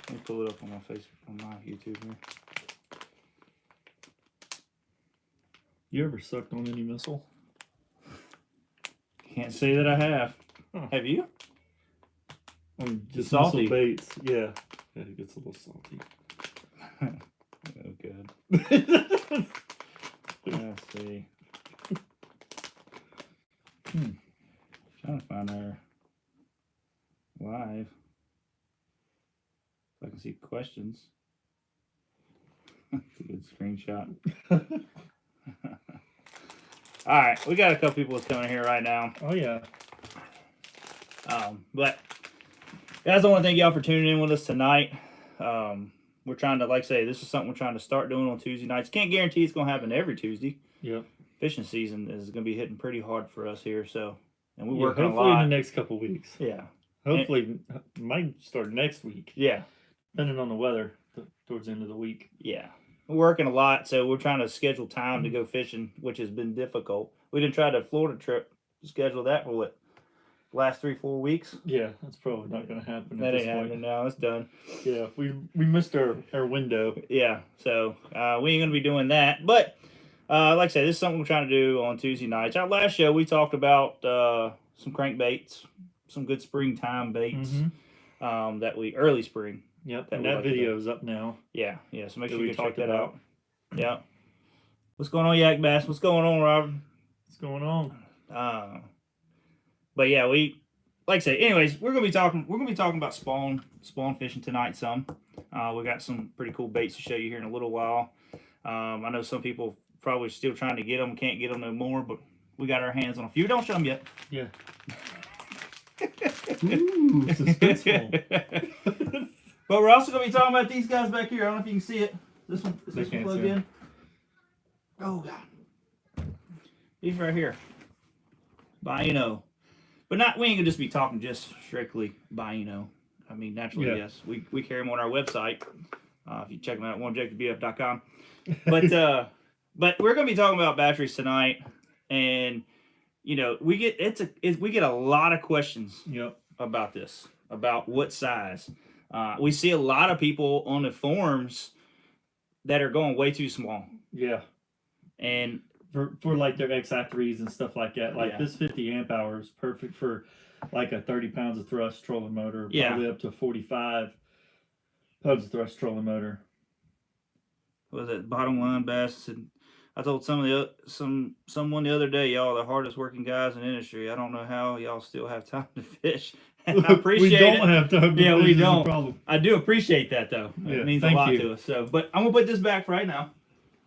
Let me pull it up on my Facebook, on my YouTube here. You ever sucked on any missile? Can't say that I have. Huh. Have you? I mean, just Salty. missile baits. Yeah. Yeah, it gets a little salty. Oh, good. Let's see. Trying to find our live. If I can see questions. That's a good screenshot. All right, we got a couple people that's coming here right now. Oh yeah. But guys, I want to thank y'all for tuning in with us tonight. We're trying to, like I say, this is something we're trying to start doing on Tuesday nights. Can't guarantee it's going to happen every Tuesday. Yep. Fishing season is going to be hitting pretty hard for us here, so and we're Yeah, working a hopefully lot. in the next couple weeks. Yeah. Hopefully, might start next week. Yeah. Depending on the weather towards the end of the week. Yeah. We're working a lot, so we're trying to schedule time to go fishing, which has been difficult. We didn't try the Florida trip, schedule that for what, last 3-4 weeks? Yeah, that's probably not going to happen. That ain't happening now. It's done. Yeah, we missed our window. Yeah, so we ain't going to be doing that. But like I said, this is something we're trying to do on Tuesday nights. Our last show, we talked about some crankbaits, some good springtime baits that we, early spring. Yep, and that video's up now. Yeah, so make sure you check that out. Yeah. What's going on, Yak Bass? What's going on, Robert? What's going on? But yeah, we, like I say, anyways, we're gonna be talking about spawn fishing tonight some. We got some pretty cool baits to show you here in a little while. I know some people probably still trying to get them, can't get them no more, but we got our hands on a few. Don't show them yet. Yeah. Ooh, suspenseful. But we're also going to be talking about these guys back here. I don't know if you can see it. This one, is this one plugged in? Oh, God. These right here. Bino. But not, we ain't going to just be talking just strictly Bino. I mean, naturally, yes. We carry them on our website. If you check them out at oneobjectivebf.com. But we're going to be talking about batteries tonight. And, you know, we get a lot of questions about this, about what size. We see a lot of people on the forums that are going way too small. Yeah. And for like their XI3s and stuff like that. Like this 50 amp hour is perfect for like a 30 pounds of thrust trolling motor. Probably up to 45 pounds of thrust trolling motor. What was it? Bottom line bass. And I told someone the other day, y'all the hardest working guys in the industry. I don't know how y'all still have time to fish. And I appreciate it. We don't have time to fish. We don't. I do appreciate that though. Yeah, it means a lot to us. So, but I'm gonna put this back right now,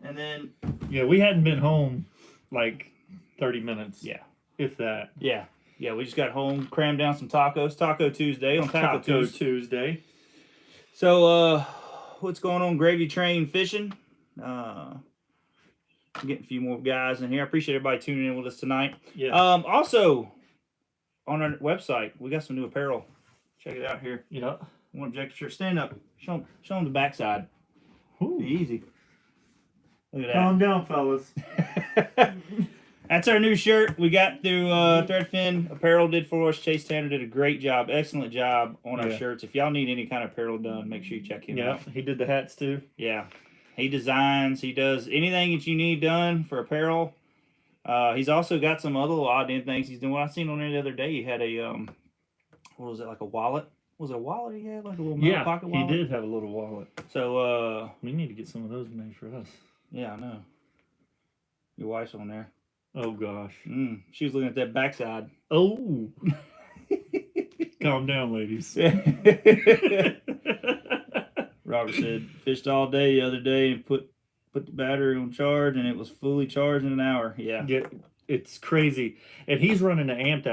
and then. Yeah, we hadn't been home like 30 minutes. Yeah. If that. Yeah. We just got home, crammed down some tacos. Taco Tuesday on Taco Tuesday. So, what's going on? Gravy Train Fishing. Getting a few more guys in here. I appreciate everybody tuning in with us tonight. Yeah. Also, on our website, we got some new apparel. Check it out here. Yeah. Oneobjective shirt. Stand up. Show them the backside. Ooh. Be easy. Look at that. Calm down, fellas. That's our new shirt we got through Threadfin Apparel did for us. Chase Tanner did a great job, excellent job on our shirts. If y'all need any kind of apparel done, make sure you check him out. Yeah, he did the hats too. Yeah. He designs, he does anything that you need done for apparel. He's also got some other odd things he's doing. What I seen on there the other day, he had a, what was it, like a wallet? Was it a wallet he had? Like a little metal pocket wallet? He did have a little wallet. So, we need to get some of those made for us. Yeah, I know. Your wife's on there. Oh, gosh. She was looking at that backside. Oh. Calm down, ladies. Robert said, fished all day the other day and put the battery on charge, and it was fully charged in an hour. Yeah, it's crazy. And he's running an amp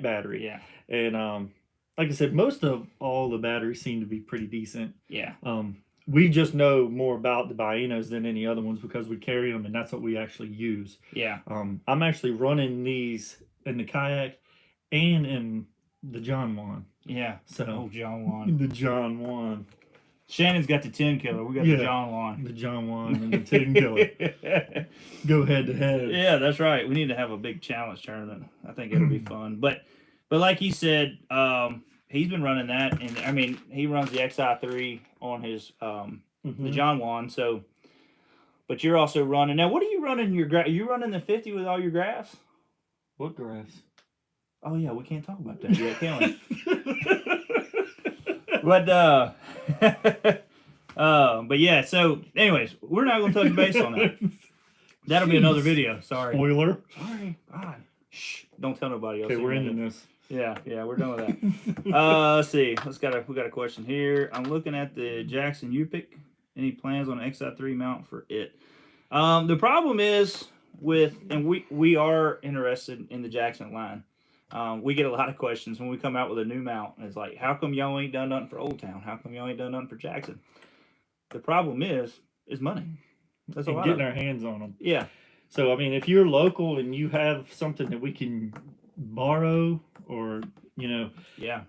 battery. Yeah. And like I said, most of all the batteries seem to be pretty decent. Yeah. We just know more about the Binos than any other ones because we carry them, and that's what we actually use. Yeah. I'm actually running these in the kayak and in the John Juan. Yeah. So John Juan. The John Juan. Shannon's got the 10 killer. We got the John Juan. The John Juan and the 10 killer. Go head to head. Yeah, that's right. We need to have a big challenge tournament. I think it'll be fun. But like he said, he's been running that, and I mean, he runs the XI3 on his the John Juan. So, but you're also running now. What are you running Are you running the 50 with all your graphs? What graphs? Oh yeah, we can't talk about that yet, can we? But yeah. So, anyways, we're not going to touch base on that. That'll be another video. Sorry. Spoiler. Sorry. God. Shh. Don't tell nobody else. Okay, we're ending this. Yeah, we're done with that. Let's see. We got a question here. I'm looking at the Jackson Upic. Any plans on an XI3 mount for it? The problem is and we are interested in the Jackson line. We get a lot of questions when we come out with a new mount. It's like, how come y'all ain't done nothing for Old Town? How come y'all ain't done nothing for Jackson? The problem is money. That's and getting our hands on them. Yeah. So, I mean, if you're local and you have something that we can borrow or, be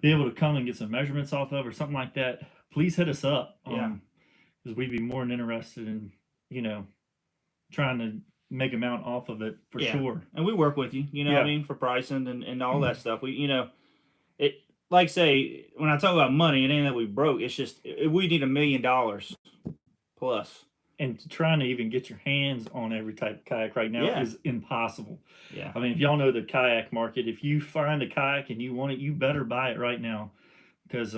able to come and get some measurements off of or something like that, please hit us up. Because we'd be more than interested in, trying to make a mount off of it for sure. And we work with you, what I mean, for pricing and all that stuff. We, it, like say, when I talk about money, it ain't that we broke. It's just, we need $1 million plus. And trying to even get your hands on every type of kayak right now is impossible. Yeah. I mean, if y'all know the kayak market, if you find a kayak and you want it, you better buy it right now. Because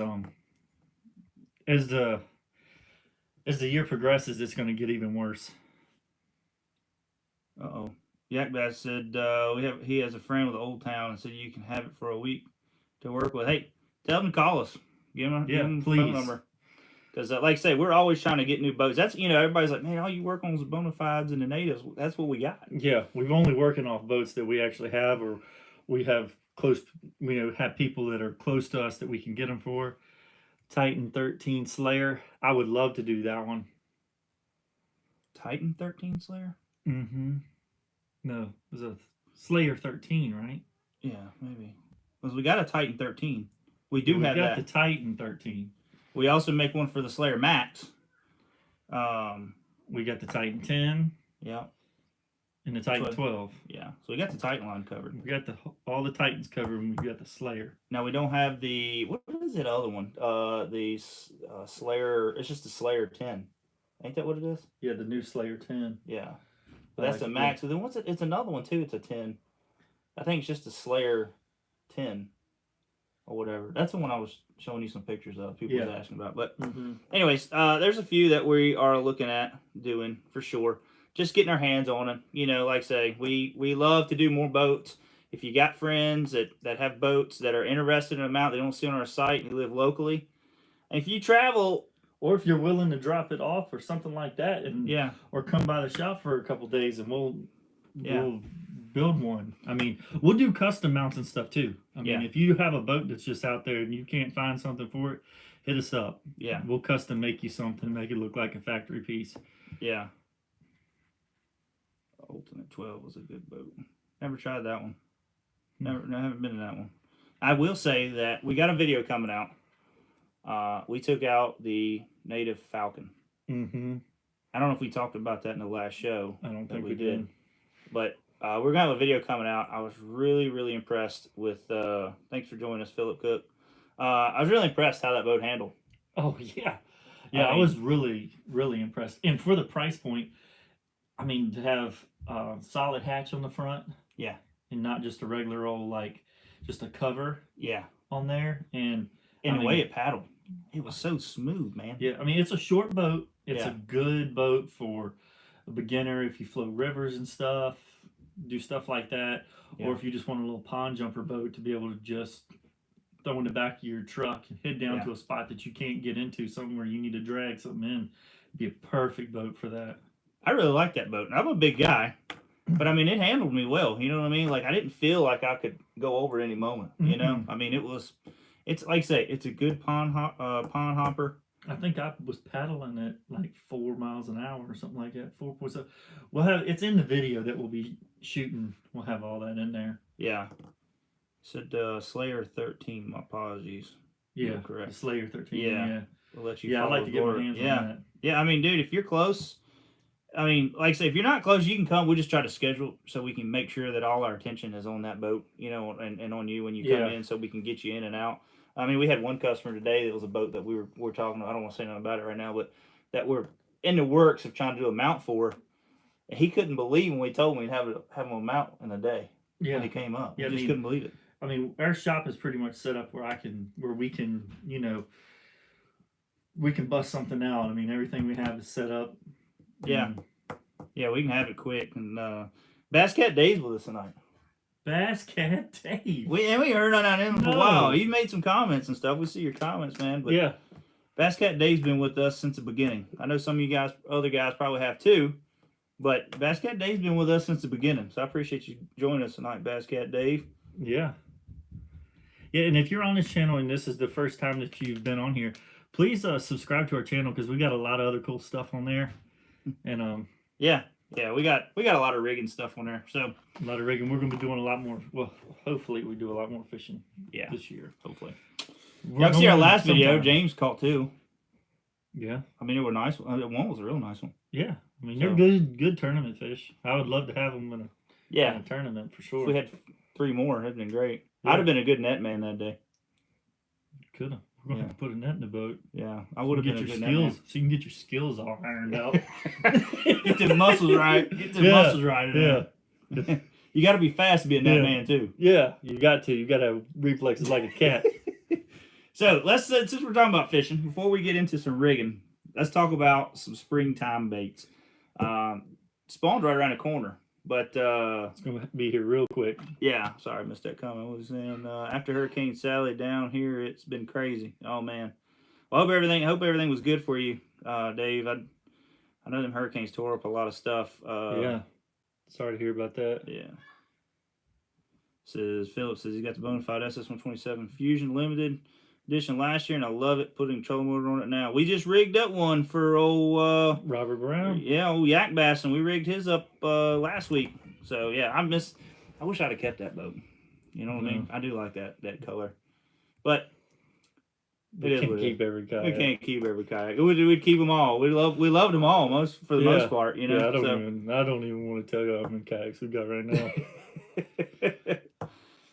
as the year progresses, it's going to get even worse. Uh-oh. Yak Bass said he has a friend with Old Town and said you can have it for a week to work with. Hey, tell them to call us. Give them a phone number. Because, like I say, we're always trying to get new boats. That's, everybody's like, man, all you work on is bona fides and the natives. That's what we got. Yeah, we've only working off boats that we actually have, or we have have people that are close to us that we can get them for. Titan 13 Slayer. I would love to do that one. Titan 13 Slayer? Mm-hmm. No, it was a Slayer 13, right? Yeah, maybe. Because we got a Titan 13. We do have that. We got the Titan 13. We also make one for the Slayer Max. We got the Titan 10. Yeah. And the Titan 12. Yeah. So we got the Titan line covered. We got all the Titans covered, and we got the Slayer. Now we don't have what is that other one? The Slayer. It's just the Slayer 10. Ain't that what it is? Yeah, the new Slayer 10. Yeah. But that's the Max. But then what's it? It's another one too. It's a 10. I think it's just the Slayer 10 or whatever. That's the one I was showing you some pictures of. People was asking about. But anyways, there's a few that we are looking at doing for sure. Just getting our hands on them. Like I say, we love to do more boats. If you got friends that have boats that are interested in a mount they don't see on our site and you live locally, and if you travel, or if you're willing to drop it off or something like that, and or come by the shop for a couple days and we'll build one. I mean, we'll do custom mounts and stuff too. I mean, if you have a boat that's just out there and you can't find something for it, hit us up. Yeah. We'll custom make you something, make it look like a factory piece. Yeah. Ultimate 12 was a good boat. Never tried that one. I haven't been in that one. I will say that we got a video coming out. We took out the native Falcon. Mm-hmm. I don't know if we talked about that in the last show. I don't think we did. But we're going to have a video coming out. I was really, really impressed with... thanks for joining us, Philip Cook. I was really impressed how that boat handled. Oh, yeah. Yeah, I was really, really impressed. And for the price point, I mean, to have a solid hatch on the front. Yeah. And not just a regular old, just a cover. Yeah. On there. And the way it paddled. It was so smooth, man. Yeah, I mean, it's a short boat. It's a good boat for a beginner if you float rivers and stuff, do stuff like that. Yeah. Or if you just want a little pond jumper boat to be able to just throw in the back of your truck and head down to a spot that you can't get into, somewhere you need to drag something in. It'd be a perfect boat for that. I really like that boat. I'm a big guy, but I mean, it handled me well. You know what I mean? Like, I didn't feel like I could go over at any moment. You know? I mean, it's like I say, it's a good pond hopper. I think I was paddling at 4 miles an hour or something like that. 4.7. It's in the video that we'll be shooting. We'll have all that in there. Yeah. Said Slayer 13. My apologies. Yeah, correct. Slayer 13. Yeah. We'll let you. Yeah, I'd like to get my hands on that. Yeah, I mean, dude, if you're close, I mean, like I say, if you're not close, you can come. We just try to schedule so we can make sure that all our attention is on that boat, and on you when you come in, so we can get you in and out. I mean, we had one customer today that was a boat that we were talking about. I don't want to say nothing about it right now, but that we're in the works of trying to do a mount for. And he couldn't believe when we told him we'd have him a mount in a day. Yeah. When he came up. Yeah, He just couldn't believe it. I mean, our shop is pretty much set up where we can, we can bust something out. I mean, everything we have is set up. Yeah. Yeah, we can have it quick. And Bass Cat Dave's with us tonight. Bass Cat Dave. We heard on him for a while. You made some comments and stuff. We see your comments, man. But yeah. Bass Cat Dave's been with us since the beginning. I know some of you guys, other guys probably have too. But Bass Cat Dave's been with us since the beginning. So I appreciate you joining us tonight, Bass Cat Dave. Yeah. Yeah, and if you're on this channel and this is the first time that you've been on here, please subscribe to our channel because we got a lot of other cool stuff on there. And yeah, we got a lot of rigging stuff on there. So a lot of rigging. We're gonna be doing a lot more. Well, hopefully we do a lot more fishing. Yeah, this year. Hopefully. Y'all see our last video. James caught 2. Yeah. I mean, they were nice. One was a real nice one. Yeah. I mean, they're good tournament fish. I would love to have them in a tournament for sure. If we had 3 more, it'd been great. Yeah. I'd have been a good net man that day. Could have. We're going to put a net in the boat. Yeah, I would have been a good net man. So you can get your skills all ironed out. Get the muscles right. Get the muscles right. Yeah. You got to be fast to be a net man too. Yeah, you got to. You got to have reflexes like a cat. So let's since we're talking about fishing, before we get into some rigging, let's talk about some springtime baits. Spawn's right around the corner, but it's gonna be here real quick. Yeah, sorry, I missed that comment. I was saying after Hurricane Sally down here, it's been crazy. Oh man, well, I hope everything was good for you, Dave. I know them hurricanes tore up a lot of stuff. Yeah, sorry to hear about that. Yeah. Philip says he got the Bonafide SS127 Fusion Limited Edition last year, and I love it. Putting trolling motor on it now. We just rigged up one for old Robert Brown. Yeah, old Yak Bass, and we rigged his up last week. So yeah, I wish I'd have kept that boat. You know what I mean? I do like that color, but we can't keep every kayak. We can't keep every kayak. We'd keep them all. We loved them all for the most part. You know. Yeah, I don't even want to tell you how many kayaks we got right now.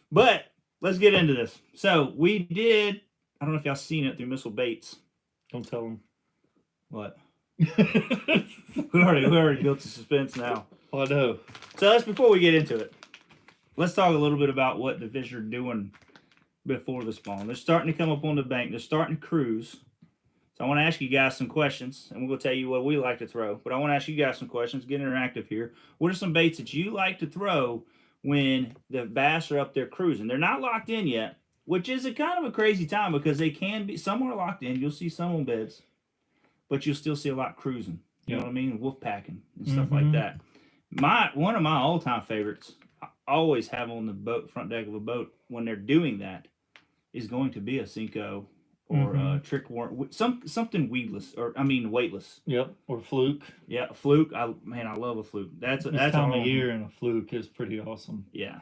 But let's get into this. So we did. I don't know if y'all seen it through Missile Baits. Don't tell them. What? we already built the suspense now. Oh, I know. So that's before we get into it. Let's talk a little bit about what the fish are doing before the spawn. They're starting to come up on the bank. They're starting to cruise. So I want to ask you guys some questions, and we're going to tell you what we like to throw. But I want to ask you guys some questions. Get interactive here. What are some baits that you like to throw when the bass are up there cruising? They're not locked in yet, which is a kind of a crazy time because they can be. Some are locked in. You'll see some on beds, but you'll still see a lot cruising. You know what I mean? Wolf packing and stuff like that. One of my all-time favorites, I always have on the boat, front deck of a boat, when they're doing that, is going to be a Cinco or a trick worm, something weightless. Yep, or fluke. Yeah, a fluke. I love a fluke. That's time of year, and a fluke is pretty awesome. Yeah.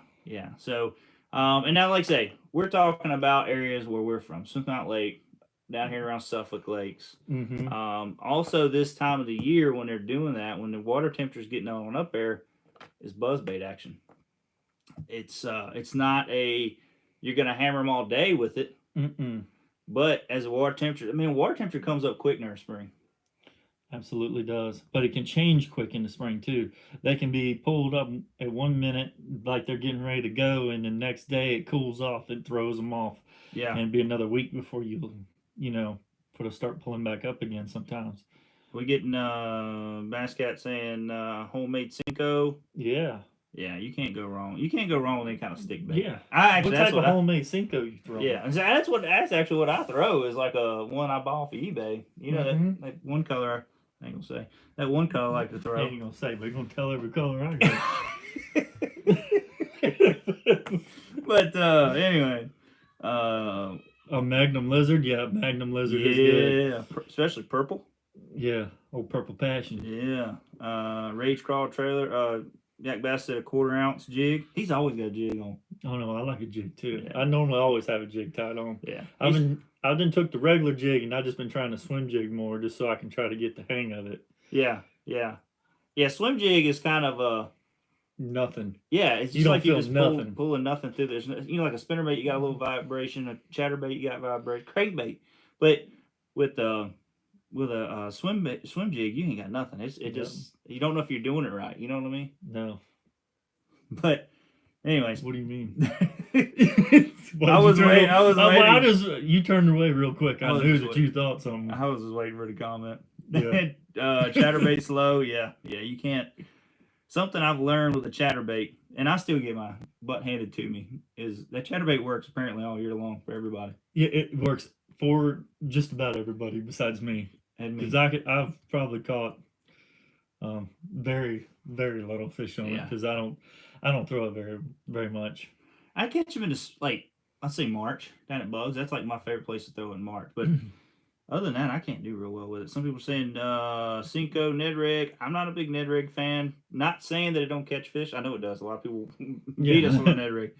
So, and now, like I say, we're talking about areas where we're from, Smithmount Lake, down here around Suffolk Lakes. Also, this time of the year when they're doing that, when the water temperature's getting on up there, is buzzbait action. It's not you're gonna hammer them all day with it. But as the water temperature comes up quick in the spring. Absolutely does. But it can change quick in the spring too. They can be pulled up at 1 minute like they're getting ready to go, and the next day it cools off and throws them off. Yeah. And it'd be another week before start pulling back up again sometimes. We getting Bass Cat saying homemade Cinco. Yeah. Yeah, you can't go wrong. You can't go wrong with any kind of stick bait. Yeah. What type of homemade Cinco you throw? Yeah, that's actually what I throw is like a one I bought off of eBay. You know that one color. I ain't gonna say that one color I like to throw. I ain't gonna say, but you're gonna tell every color I got. But anyway, a Magnum Lizard. Yeah, Magnum Lizard is good. Yeah, especially purple. Yeah, old Purple Passion. Yeah, Rage Crawl trailer. Yak Bass said a 1/4 ounce jig. He's always got a jig on. Oh no, I like a jig too. Yeah. I normally always have a jig tied on. Yeah, I then took the regular jig and I just been trying to swim jig more just so I can try to get the hang of it. Yeah. Swim jig is kind of nothing. Yeah, it's You just don't like you feel just nothing. pulling nothing through. There's like a spinnerbait, you got a little vibration. A chatterbait, you got vibration. Crankbait, but with a swim jig, you ain't got nothing. Just you don't know if you're doing it right. You know what I mean? No. But anyways, What do you mean? I was waiting. You turned away real quick. I knew that waiting. You thought something. I was just waiting for the comment. Yeah. Chatterbait slow. Yeah, you can't. Something I've learned with a chatterbait, and I still get my butt handed to me, is that chatterbait works apparently all year long for everybody. Yeah, it works for just about everybody besides me. And me. Because I've probably caught very, very little fish on it because I don't throw it very, very much. I catch them in I say March down at Bugs. That's like my favorite place to throw it in March. But other than that, I can't do real well with it. Some people are saying Cinco, Ned Rig. I'm not a big Ned Rig fan. Not saying that it don't catch fish. I know it does. A lot of people beat us on the Ned Rig.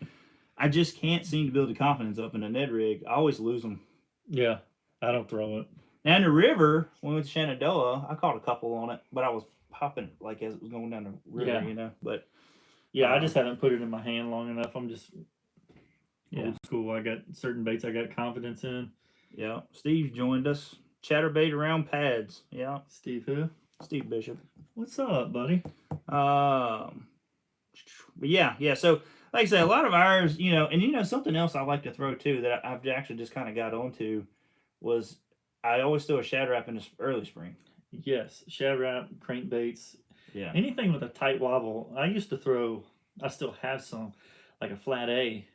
I just can't seem to build the confidence up in a Ned Rig. I always lose them. Yeah, I don't throw it. Now in the river, when we went to Shenandoah, I caught a couple on it, but I was popping like as it was going down the river, you know. But I just haven't put it in my hand long enough. I'm just old school. I got certain baits I got confidence in. Yeah, Steve joined us. Chatterbait around pads. Yeah. Steve who? Steve Bishop. What's up, buddy? But yeah. So, like I say, a lot of ours, and something else I like to throw too that I've actually just kind of got onto was I always throw a Shad Rap in the early spring. Yes, Shad Rap, crankbaits. Yeah. Anything with a tight wobble. I used to throw. I still have some, like a flat A.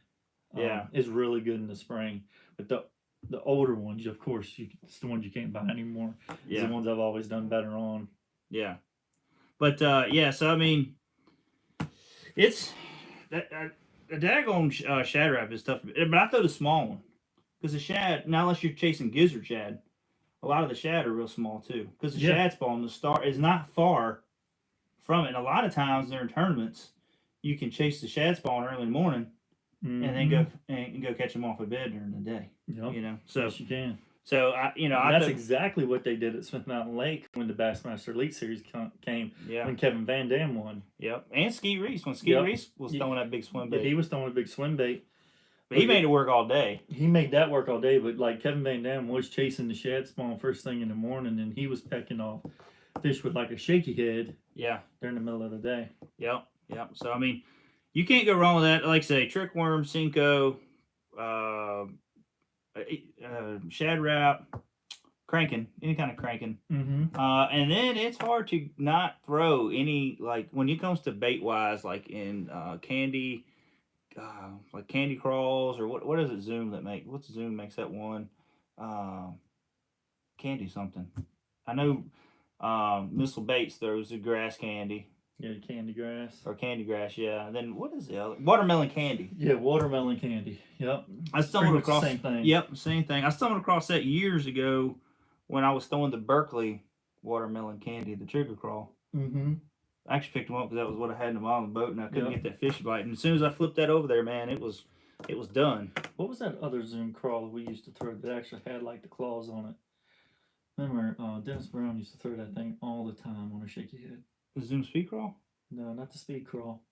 Is really good in the spring, but the older ones, of course, it's the ones you can't buy anymore. Yeah. The ones I've always done better on. Yeah. But, so, I mean, it's... A daggone Shad Rap is tough. But I throw the small one. Because the shad, now unless you're chasing gizzard shad, a lot of the shad are real small, too. Because the shad spawn, the star, is not far from it. And a lot of times during tournaments, you can chase the shad spawn early in the morning. Mm-hmm. And then go catch them off a bed during the day. Yep. So yes, you can. So that's exactly what they did at Smith Mountain Lake when the Bassmaster Elite Series came. Yeah. When Kevin Van Dam won. Yep. And Ski Reese when Ski Reese was throwing that big swim bait. Yeah, he was throwing a big swim bait. But he made it work all day. He made that work all day, but like Kevin Van Dam was chasing the shad spawn first thing in the morning, and he was pecking off fish with like a shaky head. Yeah. During the middle of the day. Yep. So I mean, you can't go wrong with that. Like I say, trick worm, Cinco, Shad Rap, cranking, any kind of cranking. Mm-hmm. And then it's hard to not throw any, like when it comes to bait wise, like in candy, like candy crawls, or what is it Zoom that make? What's Zoom makes that one? Candy something. I know Missile Baits throws the grass candy. Yeah, candy grass. Or candy grass, yeah. And then what is the other? Watermelon candy. Yeah, watermelon candy. Yep. I stumbled across the same thing. Yep, same thing. I stumbled across that years ago when I was throwing the Berkeley watermelon candy, the trigger crawl. Mm-hmm. I actually picked them up because that was what I had in the bottom of the boat, and I couldn't get that fish bite. And as soon as I flipped that over there, man, it was done. What was that other Zoom crawl that we used to throw that actually had like the claws on it? Remember, Dennis Brown used to throw that thing all the time on a shaky head. The Zoom speed crawl? No, not the speed crawl.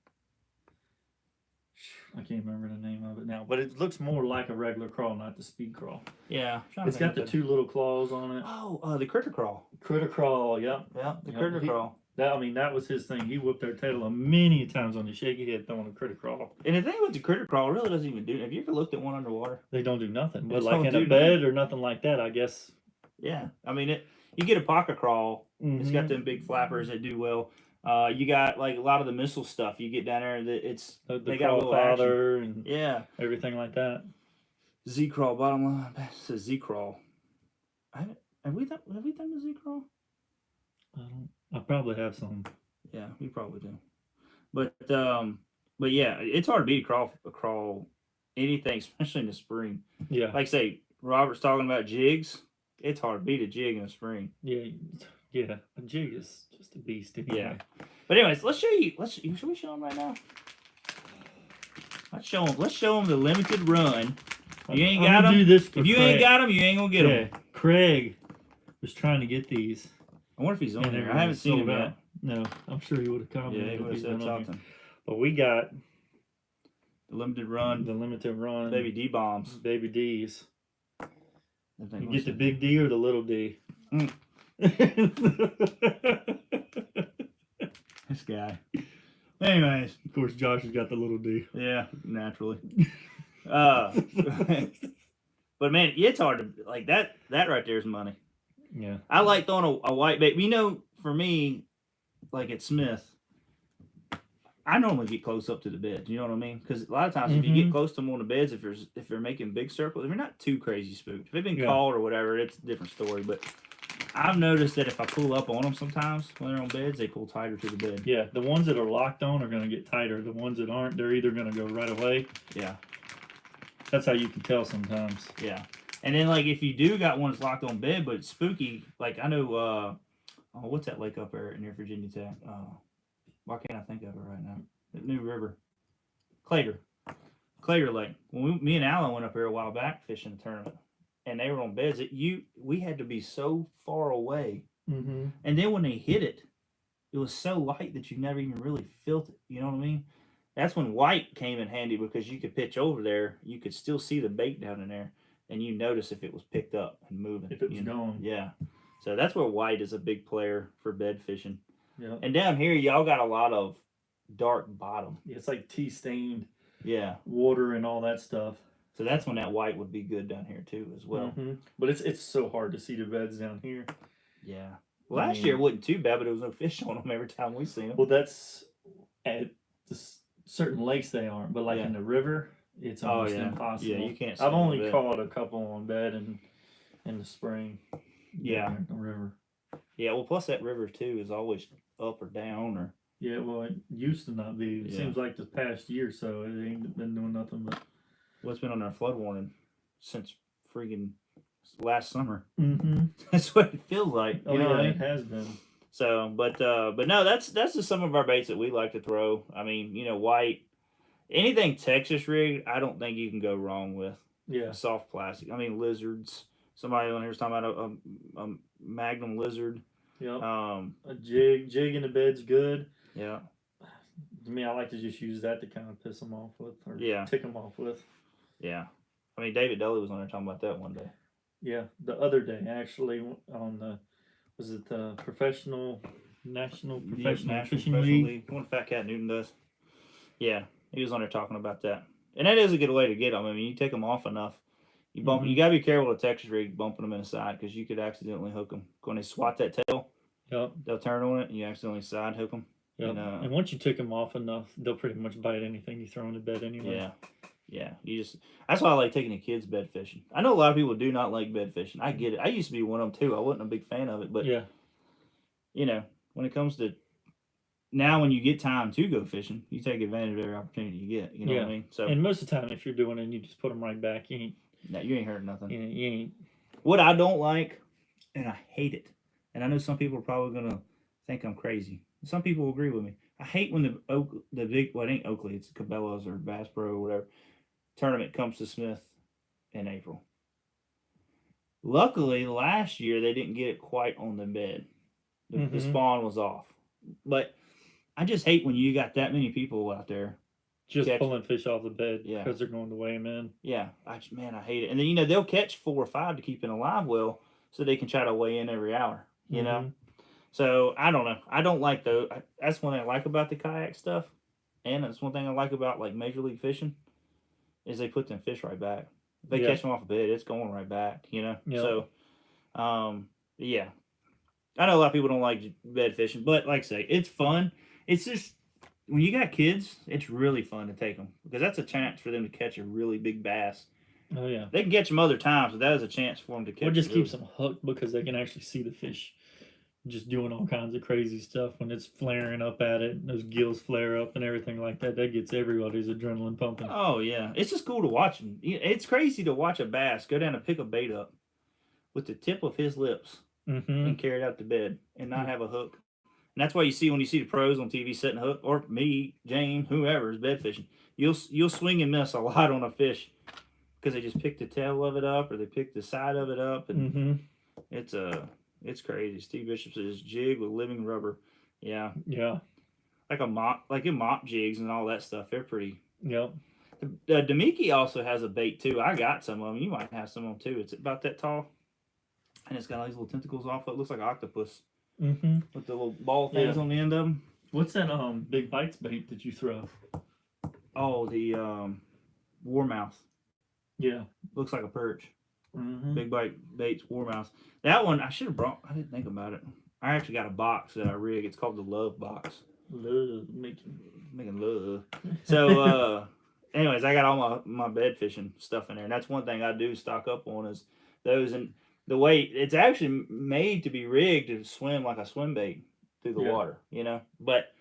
I can't remember the name of it now, but it looks more like a regular crawl, not the speed crawl. Yeah. It's got the two little claws on it. Oh, the critter crawl. Critter crawl, yep. Yeah, the critter crawl. That was his thing. He whipped their tail many times on the shaky head throwing a critter crawl. And the thing with the critter crawl, it really doesn't even do. Have you ever looked at one underwater? They don't do nothing. But like in a bed or nothing like that, I guess. Yeah. I mean, you get a pocket crawl. Mm-hmm. It's got them big flappers that do well. You got like a lot of the missile stuff. You get down there, they got a little action. And everything like that. Z crawl, bottom line. It says Z crawl. Have we done the Z crawl? I probably have some. Yeah, we probably do. But yeah, it's hard to beat a crawl anything, especially in the spring. Yeah, like say Robert's talking about jigs. It's hard to beat a jig in the spring. Yeah, a jig is just a beast. Anyway. Yeah, but anyways, let's show you. Should we show them right now? Let's show them the limited run. You ain't got them. If you ain't got them, you ain't gonna get them. Craig was trying to get these. I wonder if he's on there. I haven't seen him yet. No, I'm sure he would have commented. Yeah, he would have said something. But we got the limited run, baby D bombs, baby D's. You get the good. big D or the little D. This guy. Anyways, of course, Josh has got the little D. Yeah, naturally. But man, it's hard to like that. That right there is money. Yeah, I like throwing a white bait. You know, for me, like at Smith, I normally get close up to the beds. You know what I mean? Because a lot of times, if you get close to them on the beds, if they're making big circles, if they're not too crazy spooked, if they've been called or whatever, it's a different story. But I've noticed that if I pull up on them sometimes when they're on beds, they pull tighter to the bed. Yeah, the ones that are locked on are going to get tighter. The ones that aren't, they're either going to go right away. Yeah. That's how you can tell sometimes. Yeah. And then, like, if you do got one that's locked on bed, but it's spooky, like, I know, what's that lake up there near Virginia Tech? Why can't I think of it right now? The New River. Claytor Lake. When me and Alan went up here a while back fishing a tournament, and they were on beds, we had to be so far away. Mm-hmm. And then when they hit it, it was so light that you never even really felt it. You know what I mean? That's when white came in handy because you could pitch over there. You could still see the bait down in there, and you notice if it was picked up and moving. If it was going. Yeah. So that's where white is a big player for bed fishing. Yeah. And down here, y'all got a lot of dark bottom. Yeah, it's like tea-stained water and all that stuff. So that's when that white would be good down here, too, as well. Mm-hmm. But it's so hard to see the beds down here. Yeah. Last year it wasn't too bad, but there was no fish on them every time we seen them. Well, that's at certain lakes they aren't, but like in the river, it's almost impossible. Yeah, you can't see I've only caught a couple on bed in the spring. Yeah. In the river. Yeah, well, plus that river, too, is always up or down. Or yeah, well, it used to not be. It seems like this past year or so, it ain't been doing nothing but... Well, it's been on our flood warning since freaking last summer. Mm-hmm. That's what it feels like. You know, it has been. So, but no, that's just some of our baits that we like to throw. I mean, white, anything Texas rigged, I don't think you can go wrong with. Yeah. Soft plastic. I mean, lizards. Somebody on here was talking about a Magnum Lizard. Yep. A jig in the bed's good. Yeah. To me, I like to just use that to kind of piss them off with, or tick them off with. Yeah. I mean, David Dully was on there talking about that one day. Yeah, the other day actually on the National Professional Fishing League? One Fat Cat Newton does. Yeah, he was on there talking about that, and that is a good way to get them. I mean, you take them off enough, you bump. You gotta be careful with Texas rig bumping them in the side because you could accidentally hook them when they swat that tail. Yep. They'll turn on it and you accidentally side hook them. Yep. And once you take them off enough, they'll pretty much bite anything you throw in the bed anyway. Yeah. Yeah, that's why I like taking the kids bed fishing. I know a lot of people do not like bed fishing. I get it. I used to be one of them too. I wasn't a big fan of it, but when it comes to now, when you get time to go fishing, you take advantage of every opportunity you get. You know what I mean? So, and most of the time, if you're doing it, you just put them right back. You ain't hurting nothing. You ain't. What I don't like, and I hate it, and I know some people are probably gonna think I'm crazy. Some people will agree with me. I hate when the big, well, it ain't Oakley, it's Cabela's or Bass Pro or whatever tournament comes to Smith in April. Luckily, last year they didn't get it quite on the bed. The spawn was off. But I just hate when you got that many people out there just pulling fish off the bed because they're going to weigh them in. Yeah, I hate it. And then they'll catch 4 or 5 to keep in a live well so they can try to weigh in every hour. You know. So I don't know. I don't like those. That's one thing I like about the kayak stuff, and that's one thing I like about like Major League Fishing. Is they put them fish right back. If they catch them off a bed, it's going right back, Yep. So, yeah. I know a lot of people don't like bed fishing, but like I say, it's fun. It's just, when you got kids, it's really fun to take them. Because that's a chance for them to catch a really big bass. Oh, yeah. They can catch them other times, but that is a chance for them to catch. Or just keeps them hooked because they can actually see the fish just doing all kinds of crazy stuff when it's flaring up at it, and those gills flare up and everything like that. That gets everybody's adrenaline pumping. Oh, yeah. It's just cool to watch him. It's crazy to watch a bass go down and pick a bait up with the tip of his lips and carry it out to bed and not have a hook. And that's why you see when you see the pros on TV setting a hook, or me, James, whoever is bed fishing, you'll swing and miss a lot on a fish because they just pick the tail of it up or they pick the side of it up. And it's crazy. Steve Bishop says jig with living rubber. Yeah. Yeah. like a mop, like in mop jigs and all that stuff. They're pretty. Yep. Demiki also has a bait too. I got some of them. You might have some of them too. It's about that tall, and it's got all these little tentacles off. It looks like an octopus with the little ball things on the end of them. What's that big bites bait that you throw? Oh, the warmouth. Yeah, looks like a perch. Big bite baits warmouth. That one I should have brought. I didn't think about it. I actually got a box that I rig. It's called the Love Box. Love making love. So, anyways, I got all my bed fishing stuff in there, and that's one thing I do stock up on is those. And the weight, it's actually made to be rigged to swim like a swim bait through the water, you know. But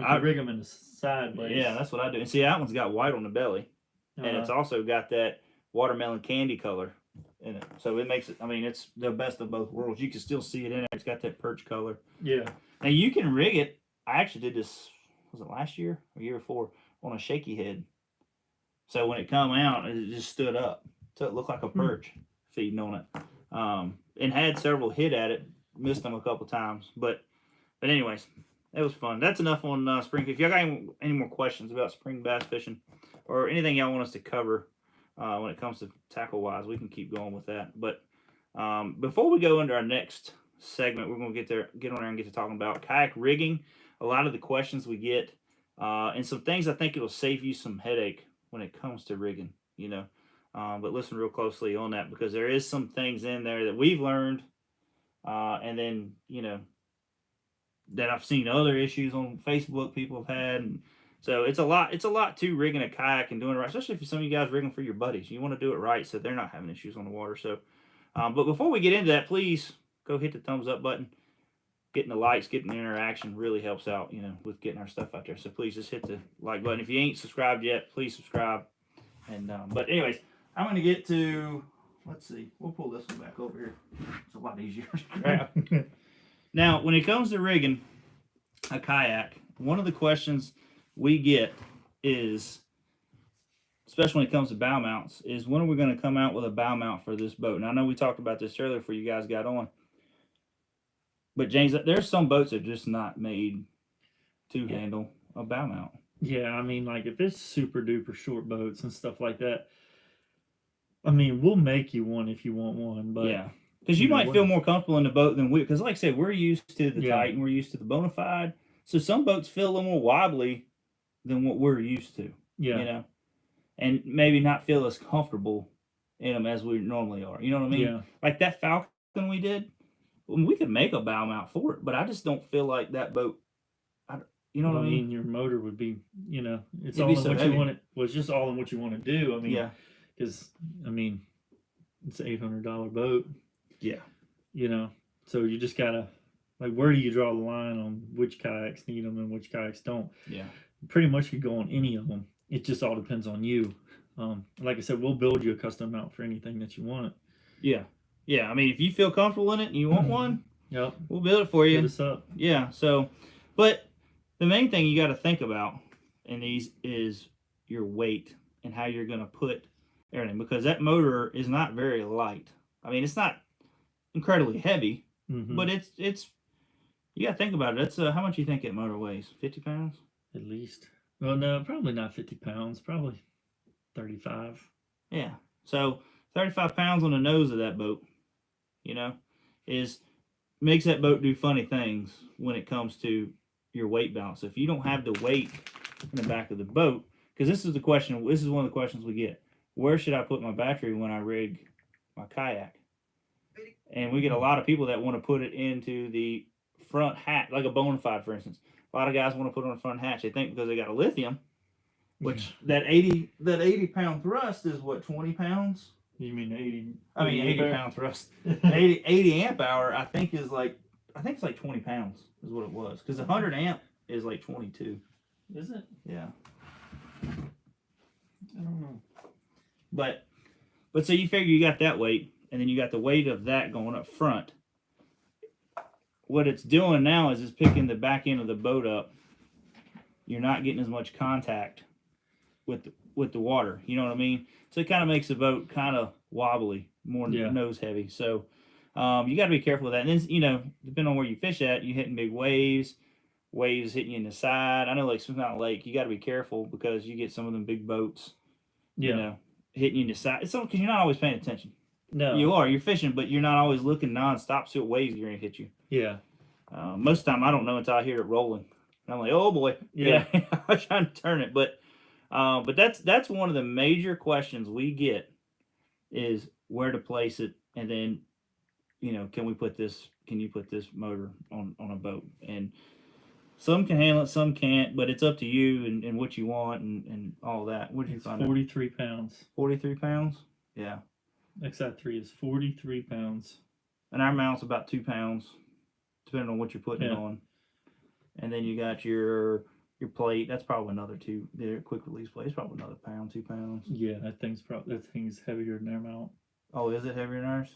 I rig them in the sideways. Yeah, that's what I do. And see, that one's got white on the belly, and it's also got that watermelon candy color in it. So it makes it. I mean, it's the best of both worlds. You can still see it in it. It's got that perch color. Yeah. Now you can rig it. I actually did this. Was it last year or year before on a shaky head? So when it come out, it just stood up. So it looked like a perch feeding on it. And had several hit at it. Missed them a couple times. But anyways, it was fun. That's enough on spring. If y'all got any more questions about spring bass fishing or anything y'all want us to cover when it comes to tackle-wise, we can keep going with that. But before we go into our next segment, we're going to get on there and get to talking about kayak rigging. A lot of the questions we get, and some things I think it'll save you some headache when it comes to rigging, you know. But listen real closely on that because there is some things in there that we've learned, and then, you know, that I've seen other issues on Facebook people have had. And so it's a lot to rigging a kayak and doing it right, especially if some of you guys rigging for your buddies. You want to do it right so they're not having issues on the water. So, but before we get into that, please go hit the thumbs up button. Getting the likes, getting the interaction really helps out, you know, with getting our stuff out there. So please just hit the like button. If you ain't subscribed yet, please subscribe. And but anyways, I'm going to get to, let's see, we'll pull this one back over here. It's a lot easier to grab. Now, when it comes to rigging a kayak, one of the questions we get is, especially when it comes to bow mounts, is when are we going to come out with a bow mount for this boat? And I know we talked about this earlier before you guys got on. But James, there's some boats that are just not made to handle a bow mount. Yeah, I mean, like if it's super duper short boats and stuff like that, I mean, we'll make you one if you want one. But yeah, because you might feel more comfortable in the boat than we. Because like I said, we're used to the Titan, we're used to the Bonafide. So some boats feel a little more wobbly than what we're used to. Yeah, you know, and maybe not feel as comfortable in them as we normally are. You know what I mean? Yeah. Like that Falcon we did. We could make a bow mount for it, but I just don't feel like that boat. You know what I mean? Your motor would be, you know, it's It'd all in so what heavy. you want. Was just all in what you want to do. I mean, yeah, because I mean, it's an $800 boat. Yeah, you know, so you just gotta like, where do you draw the line on which kayaks need them and which kayaks don't? Yeah, pretty much could go on any of them. It just all depends on you. Like I said, we'll build you a custom mount for anything that you want. Yeah. Yeah, I mean, if you feel comfortable in it and you want one, yep, we'll build it for you. Hit us up. Yeah, so, but the main thing you got to think about in these is your weight and how you're going to put everything, because that motor is not very light. I mean, it's not incredibly heavy, but it's you got to think about it. That's how much you think that motor weighs? 50 pounds? At least. Well, no, probably not 50 pounds. Probably 35. Yeah, so 35 pounds on the nose of that boat, you know, makes that boat do funny things when it comes to your weight balance. If you don't have the weight in the back of the boat, because this is one of the questions we get. Where should I put my battery when I rig my kayak? And we get a lot of people that want to put it into the front hatch, like a Bonafide, for instance. A lot of guys want to put it on the front hatch. They think because they got a lithium, which that 80 pound thrust is what, 20 pounds? You mean 80? I mean 80 pound thrust. 80 amp hour I think it's like 20 pounds is what it was, because 100 amp is like 22. Is it? Yeah. I don't know. But so you figure you got that weight, and then you got the weight of that going up front. What it's doing now is it's picking the back end of the boat up. You're not getting as much contact with the water. You know what I mean? So it kind of makes the boat kind of wobbly, more nose heavy. So you got to be careful with that. And then, you know, depending on where you fish at, you're hitting big waves. waves hitting you in the side. I know like Smith Mountain Lake, you got to be careful because you get some of them big boats, you know, hitting you in the side. It's because you're not always paying attention. No, you're fishing, but you're not always looking nonstop so waves are going to hit you. Yeah. Most of the time I don't know until I hear it rolling. And I'm like, oh boy, Yeah. I'm trying to turn it, but that's one of the major questions we get is where to place it, and then can you put this motor on a boat? And some can handle it, some can't, but it's up to you and what you want and all that. What did you find? 43 pounds. 43 pounds? Yeah. XI3 is 43 pounds. And our mount's about 2 pounds, depending on what you're putting it on. And then you got your plate. That's probably another 2. The quick release plate is probably another pound, 2 pounds. Yeah, that thing's heavier than our mount. Oh, is it heavier than ours?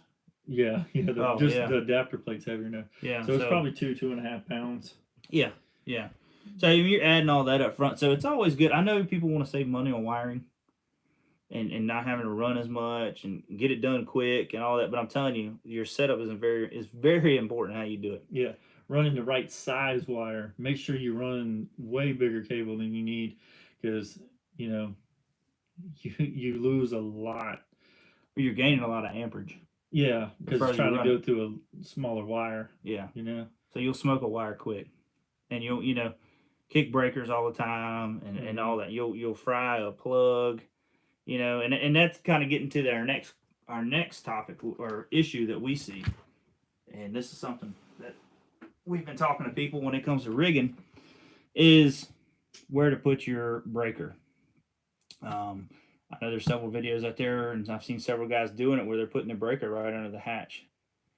Yeah, the adapter plate's heavier now. Yeah, so it's probably 2.5 pounds. Yeah. So you're adding all that up front. So it's always good. I know people want to save money on wiring and not having to run as much and get it done quick and all that. But I'm telling you, your setup is very important how you do it. Yeah. Running the right size wire. Make sure you run way bigger cable than you need because, you lose a lot. You're gaining a lot of amperage. Yeah, because it's trying to go through a smaller wire. Yeah. So you'll smoke a wire quick. And you'll, kick breakers all the time and all that. You'll fry a plug, and that's kind of getting to our next topic or issue that we see. And this is something that we've been talking to people when it comes to rigging is where to put your breaker. I know there's several videos out there, and I've seen several guys doing it where they're putting their breaker right under the hatch.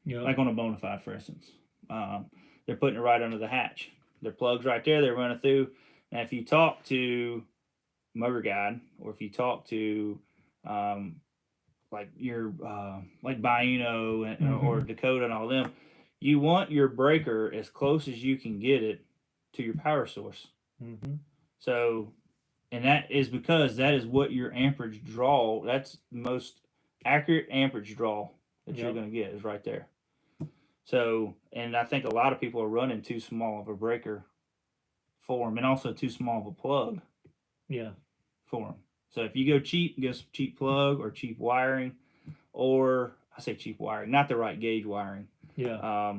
Yep. Like on a Bonafide, for instance. They're putting it right under the hatch. Their plug's right there. They're running through. Now, if you talk to Motor Guide, or if you talk to like Biono or Dakota and all them, you want your breaker as close as you can get it to your power source. Mm-hmm. So, and that is because that is what your amperage draw. That's the most accurate amperage draw that you're going to get is right there. So, and I think a lot of people are running too small of a breaker for them, and also too small of a plug. Yeah. For them. So if you go cheap, get some cheap plug or cheap wiring, or I say cheap wiring, not the right gauge wiring. Yeah.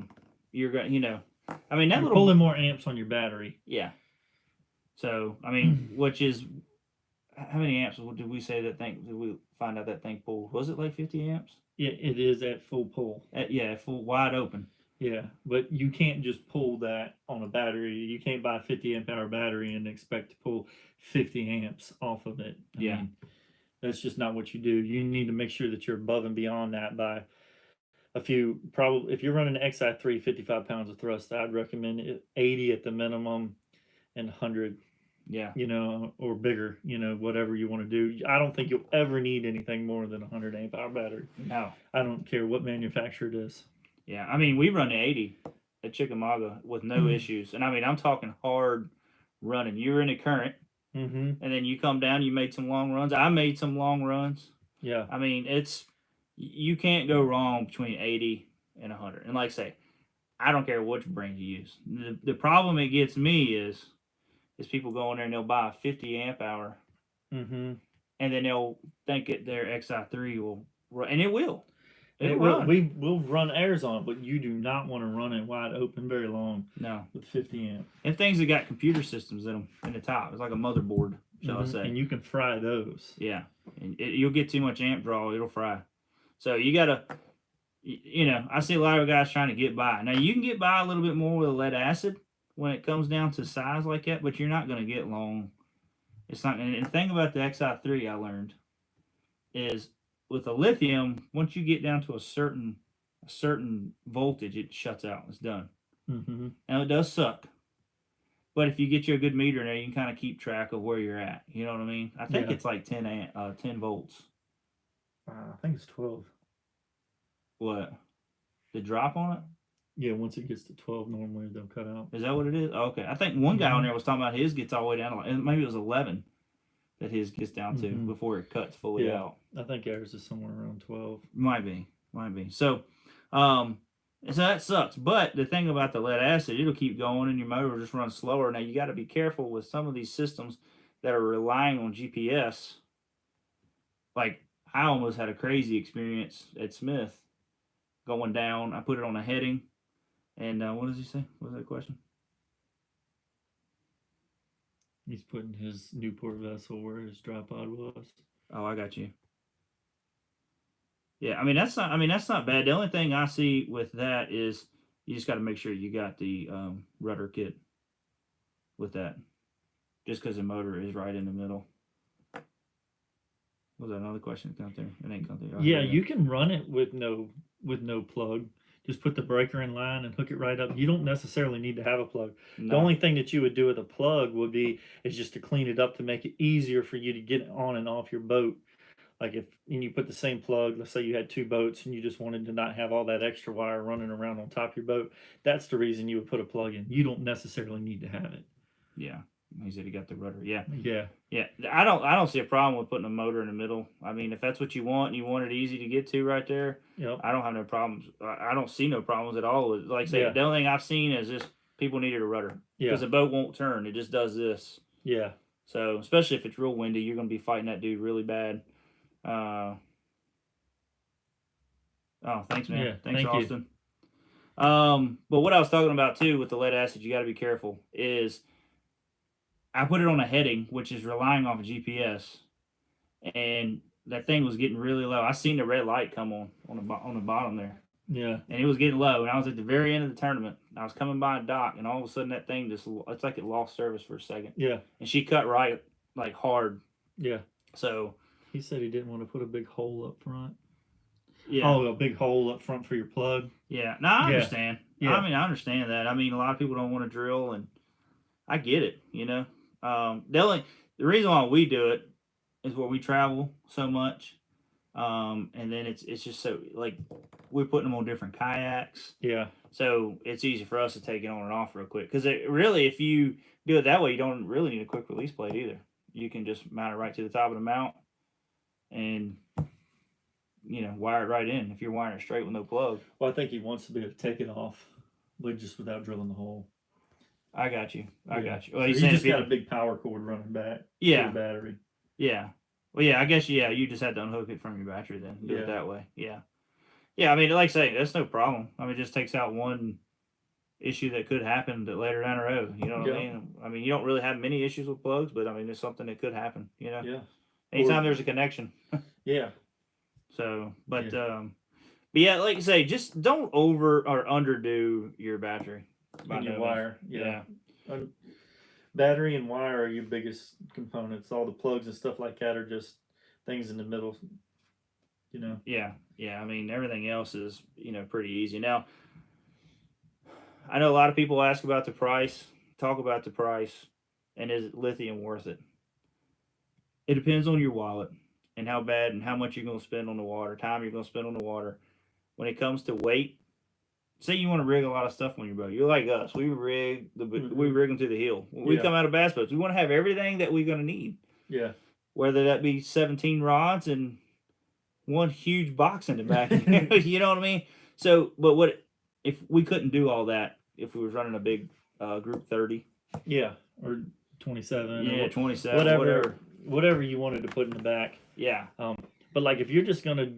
You're going, you're pulling more amps on your battery. Yeah. So which is how many amps did we say did we find out that thing pulled? Was it like 50 amps? Yeah, it is at full pull. Full wide open. Yeah, but you can't just pull that on a battery. You can't buy a 50 amp hour battery and expect to pull 50 amps off of it. I mean, that's just not what you do. You need to make sure that you're above and beyond that by a few. Probably, if you're running an XI3 55 pounds of thrust, I'd recommend 80 at the minimum and 100. Yeah. Or bigger, whatever you want to do. I don't think you'll ever need anything more than a 100 amp hour battery. No. I don't care what manufacturer it is. Yeah. We run the 80 at Chickamauga with no issues. And I'm talking hard running. You're in the current. Mm-hmm. And then you come down, you made some long runs. I made some long runs. Yeah. You can't go wrong between 80 and 100. And like I say, I don't care which brand you use. The problem it gets me is people go in there and they'll buy a 50 amp hour, and then they'll think their XI3 will run, and it will. It will. We will run airs on it, but you do not want to run it wide open very long. No, with 50 amp. And things that got computer systems in them in the top. It's like a motherboard, shall I say? And you can fry those. Yeah, and you'll get too much amp draw, it'll fry. So you gotta, I see a lot of guys trying to get by. Now you can get by a little bit more with a lead acid when it comes down to size like that, but you're not going to get long. It's not. And the thing about the XI3 I learned is with a lithium, once you get down to a certain voltage, it shuts out. It's done. Now it does suck, but if you get you a good meter in there, you can kind of keep track of where you're at. You know what I mean? I think it's like 10 volts. I think it's 12. What? The drop on it? Yeah, once it gets to 12, normally they'll cut out. Is that what it is? Oh, okay. I think one guy on there was talking about his gets all the way down to, maybe it was 11 that his gets down to before it cuts fully out. I think ours is somewhere around 12. Might be. So, And so that sucks. But the thing about the lead acid, it'll keep going and your motor will just run slower. Now you got to be careful with some of these systems that are relying on GPS. Like I almost had a crazy experience at Smith going down. I put it on a heading. And what does he say? What was that question? He's putting his Newport vessel where his dry pod was. Oh, I got you. Yeah, I mean that's not bad. The only thing I see with that is you just got to make sure you got the rudder kit with that, just because the motor is right in the middle. Was that another question that come there? It ain't come there. Yeah, you can run it with no plug. Just put the breaker in line and hook it right up. You don't necessarily need to have a plug. No. The only thing that you would do with a plug is just to clean it up to make it easier for you to get on and off your boat. Like if you put the same plug, let's say you had 2 boats and you just wanted to not have all that extra wire running around on top of your boat, that's the reason you would put a plug in. You don't necessarily need to have it. Yeah. He said he got the rudder. Yeah. Yeah. Yeah. I don't see a problem with putting a motor in the middle. I mean, if that's what you want and you want it easy to get to right there, yep. I don't have no problems. I don't see no problems at all. Like I say, the only thing I've seen is just people needed a rudder. Because the boat won't turn. It just does this. Yeah. So, especially if it's real windy, you're going to be fighting that dude really bad. Oh, thanks, man. Yeah, thanks, thank Austin. But what I was talking about too with the lead acid, you got to be careful. Is I put it on a heading, which is relying off of GPS, and that thing was getting really low. I seen the red light come on the bottom there. Yeah, and it was getting low, and I was at the very end of the tournament. I was coming by a dock, and all of a sudden that thing it's like it lost service for a second. Yeah, and she cut right like hard. Yeah. So he said he didn't want to put a big hole up front. Yeah. Oh, a big hole up front for your plug. Yeah. No, I understand. Yeah. I mean, I understand that. I mean, a lot of people don't want to drill, and I get it. You know, the reason why we do it is where we travel so much, and then it's just so like we're putting them on different kayaks. Yeah. So it's easy for us to take it on and off real quick. Because really, if you do it that way, you don't really need a quick release plate either. You can just mount it right to the top of the mount, and wire it right in if you're wiring it straight with no plug. Well, I think he wants to be able to take it off, but just without drilling the hole. I got you. I got you. Well, so you just got a big power cord running back. Yeah. To the battery. Yeah. Well, yeah. I guess you just had to unhook it from your battery then. Do it that way. Yeah. Yeah. I mean, like I say, that's no problem. I mean, it just takes out one issue that could happen later down the road. You know what I mean? I mean, you don't really have many issues with plugs, but I mean, it's something that could happen. You know? Yeah. Anytime there's a connection. Yeah. So, but yeah, like I say, just don't over or underdo your battery. And your wire. Yeah. Battery and wire are your biggest components. All the plugs and stuff like that are just things in the middle. Yeah. I mean, everything else is pretty easy. Now, I know a lot of people ask about the price. Talk about the price, and is lithium worth it? It depends on your wallet and how bad and how much you're going to spend on the water, time you're going to spend on the water. When it comes to weight, say you want to rig a lot of stuff on your boat. You're like us. We rig them to the hill. When we come out of bass boats, we want to have everything that we're going to need. Yeah. Whether that be 17 rods and one huge box in the back. You know what I mean? So, but what if we couldn't do all that if we was running a big group 30? Yeah, or 27. Yeah, 27. Whatever you wanted to put in the back. Yeah. But like if you're just gonna,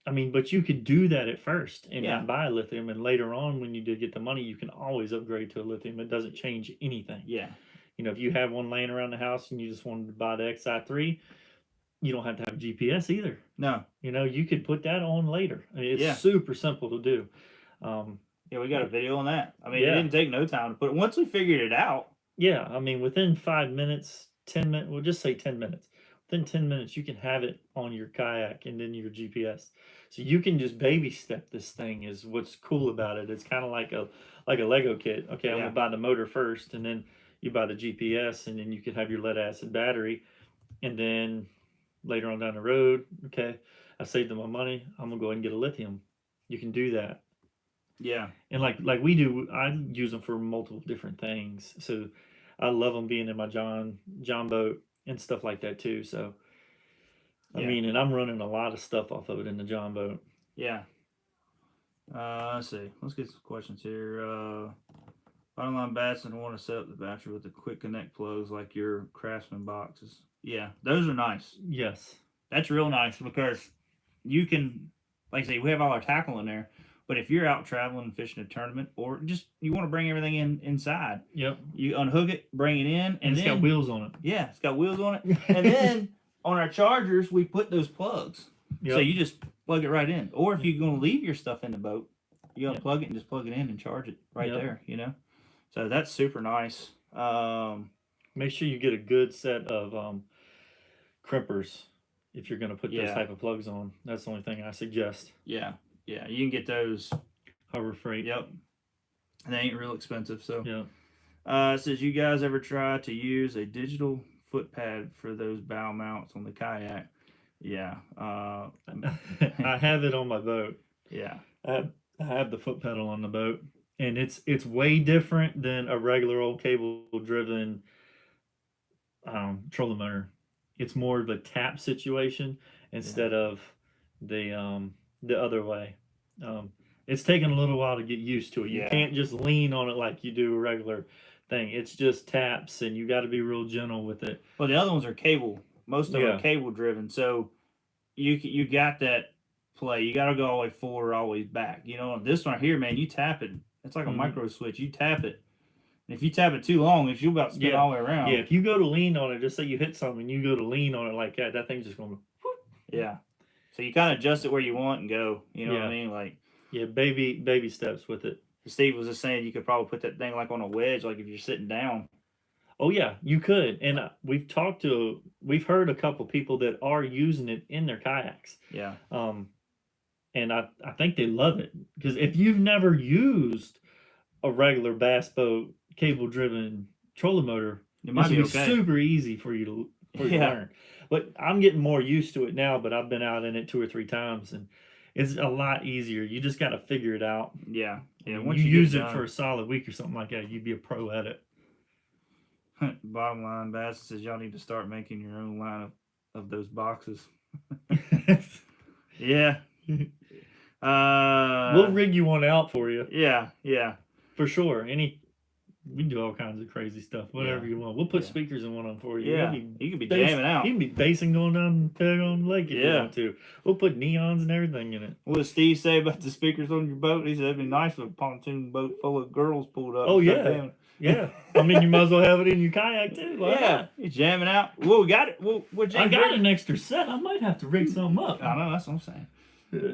but you could do that at first and not buy lithium, and later on when you do get the money, you can always upgrade to a lithium. It doesn't change anything. Yeah. If you have one laying around the house and you just wanted to buy the XI3, you don't have to have GPS either. No. You could put that on later. It's super simple to do. Yeah, we got a video on that. I mean, it didn't take no time to put it. Once we figured it out. Yeah, within 5 minutes, 10 minutes, we'll just say 10 minutes. Within 10 minutes, you can have it on your kayak and then your GPS. So you can just baby step this thing is what's cool about it. It's kind of like a Lego kit. Okay, I'm going to buy the motor first, and then you buy the GPS, and then you can have your lead acid battery. And then later on down the road, okay, I saved them my money. I'm going to go ahead and get a lithium. You can do that. Yeah. And like we do, I use them for multiple different things. So I love them being in my John boat and stuff like that too. So, and I'm running a lot of stuff off of it in the John boat. Yeah. Let's see. Let's get some questions here. Bottom line bats and want to set up the battery with the quick connect plugs like your Craftsman boxes. Yeah, those are nice. Yes. That's real nice because you can, like I say, we have all our tackle in there. But if you're out traveling and fishing a tournament, or just you want to bring everything inside, yep, you unhook it, bring it in, and it's got wheels on it. Yeah, it's got wheels on it. And then on our chargers, we put those plugs. Yep. So you just plug it right in. Or if you're going to leave your stuff in the boat, you unplug it and just plug it in and charge it right there. You know, so that's super nice. Make sure you get a good set of crimpers if you're going to put those type of plugs on. That's the only thing I suggest. Yeah. Yeah, you can get those Harbor Freight. Yep. And they ain't real expensive. So yeah. It says, you guys ever try to use a digital foot pad for those bow mounts on the kayak? Yeah. I have it on my boat. Yeah. I have the foot pedal on the boat, and it's way different than a regular old cable driven trolling motor. It's more of a tap situation instead of the other way. It's taken a little while to get used to it. You can't just lean on it like you do a regular thing. It's just taps, and you got to be real gentle with it. Well, the other ones are cable. Most of them are cable driven, so you got that play. You got to go all the way forward, all the way back. You know, this one here, man, you tap it. It's like a micro switch. You tap it. And if you tap it too long, you'll about spin all the way around. Yeah, if you go to lean on it, just say you hit something, and you go to lean on it like that, that thing's just going to whoop. Yeah. So you kind of adjust it where you want and go. You know what I mean? Like, yeah, baby steps with it. Steve was just saying you could probably put that thing like on a wedge, like if you're sitting down. Oh yeah, you could. And we've heard a couple people that are using it in their kayaks. Yeah. And I think they love it, because if you've never used a regular bass boat cable driven trolling motor, it might be super easy for you to learn. But I'm getting more used to it now, but I've been out in it 2 or 3 times, and it's a lot easier. You just got to figure it out. Yeah. Yeah. Once you use it for a solid week or something like that, you'd be a pro at it. Bottom line, Bass says y'all need to start making your own line of those boxes. Yeah. We'll rig you one out for you. Yeah. Yeah. For sure. We can do all kinds of crazy stuff, whatever you want. We'll put speakers in one of them for you. Yeah, you can be jamming out. You can be basing going down the lake if you want to. We'll put neons and everything in it. What does Steve say about the speakers on your boat? He said it'd be nice if a pontoon boat full of girls pulled up. Oh, yeah. Yeah. I mean, you might as well have it in your kayak, too. You're jamming out. Well, we got it. I got an extra set. I might have to rig something up. I know, that's what I'm saying.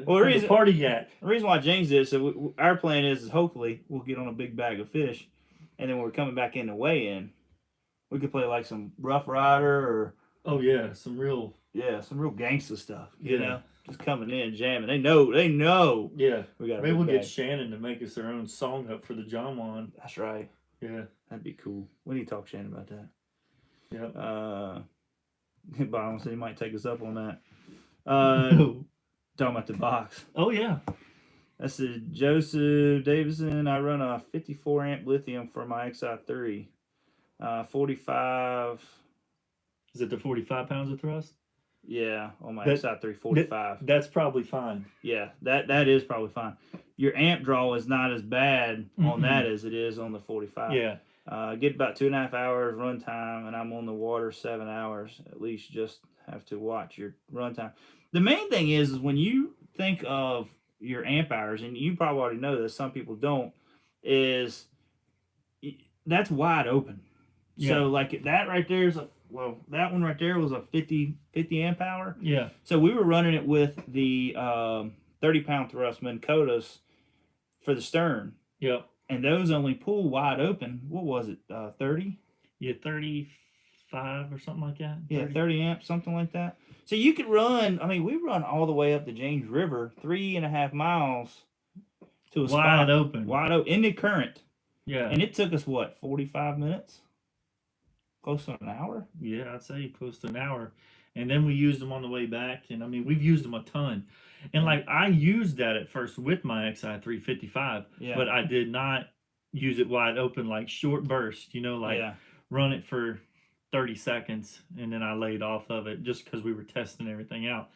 Well, the party yak. The reason why James did it, so our plan is hopefully we'll get on a big bag of fish. And then when we're coming back in the weigh-in, we could play like some Rough Rider or some real gangsta stuff. You know, just coming in jamming. They know. Yeah, we got. Maybe we'll get Shannon to make us their own song up for the John Juan. That's right. Yeah, that'd be cool. We need to talk to Shannon about that. Yeah. Byron said he might take us up on that. Talking about the box. Oh yeah. That's a Joseph Davison. I run a 54 amp lithium for my XI3. 45. Is it the 45 pounds of thrust? Yeah, on my XI3 45. That's probably fine. Yeah, that is probably fine. Your amp draw is not as bad on that as it is on the 45. Yeah. Get about 2.5 hours run time, and I'm on the water 7 hours. At least just have to watch your run time. The main thing is when you think of your amp hours, and you probably already know this, some people don't, is that's wide open. Yeah. So like that right there is that one right there was a 50 amp hour. Yeah. So we were running it with the 30-pound thrust Minn Kotas for the stern. Yep. And those only pull wide open. What was it? 30? Yeah, 35 or something like that. 30 amps, something like that. So you could run, I mean, we run all the way up the James River, 3.5 miles to a spot. Wide open, in the current. Yeah. And it took us, 45 minutes? Close to an hour? Yeah, I'd say close to an hour. And then we used them on the way back. And, I mean, we've used them a ton. And, like, I used that at first with my XI355. Yeah. But I did not use it wide open, like short burst, run it for 30 seconds, and then I laid off of it just because we were testing everything out.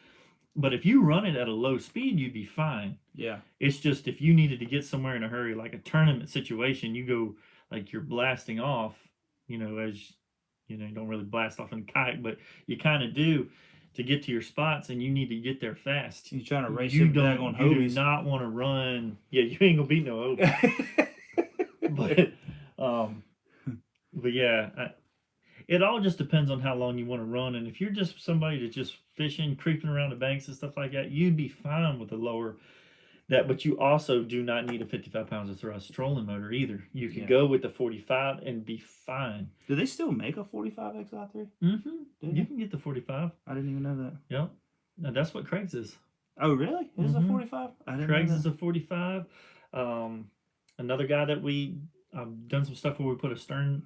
But if you run it at a low speed, you'd be fine. Yeah. It's just if you needed to get somewhere in a hurry, like a tournament situation, you go like you're blasting off, as you don't really blast off in a kayak, but you kind of do to get to your spots, and you need to get there fast. You're trying to race You it back on do Hobies. not want to run. Yeah, you ain't gonna beat no Hobie. but yeah, it all just depends on how long you want to run, and if you're just somebody that's just fishing, creeping around the banks and stuff like that, you'd be fine with a lower that. But you also do not need a 55 pounds of thrust trolling motor either. You can go with the 45 and be fine. Do they still make a 45 XI3? You can get the 45. I didn't even know that. Yep. Now that's what Craig's is. Oh, really? It is a 45? Craig's is a 45. Another guy that I've done some stuff where we put a stern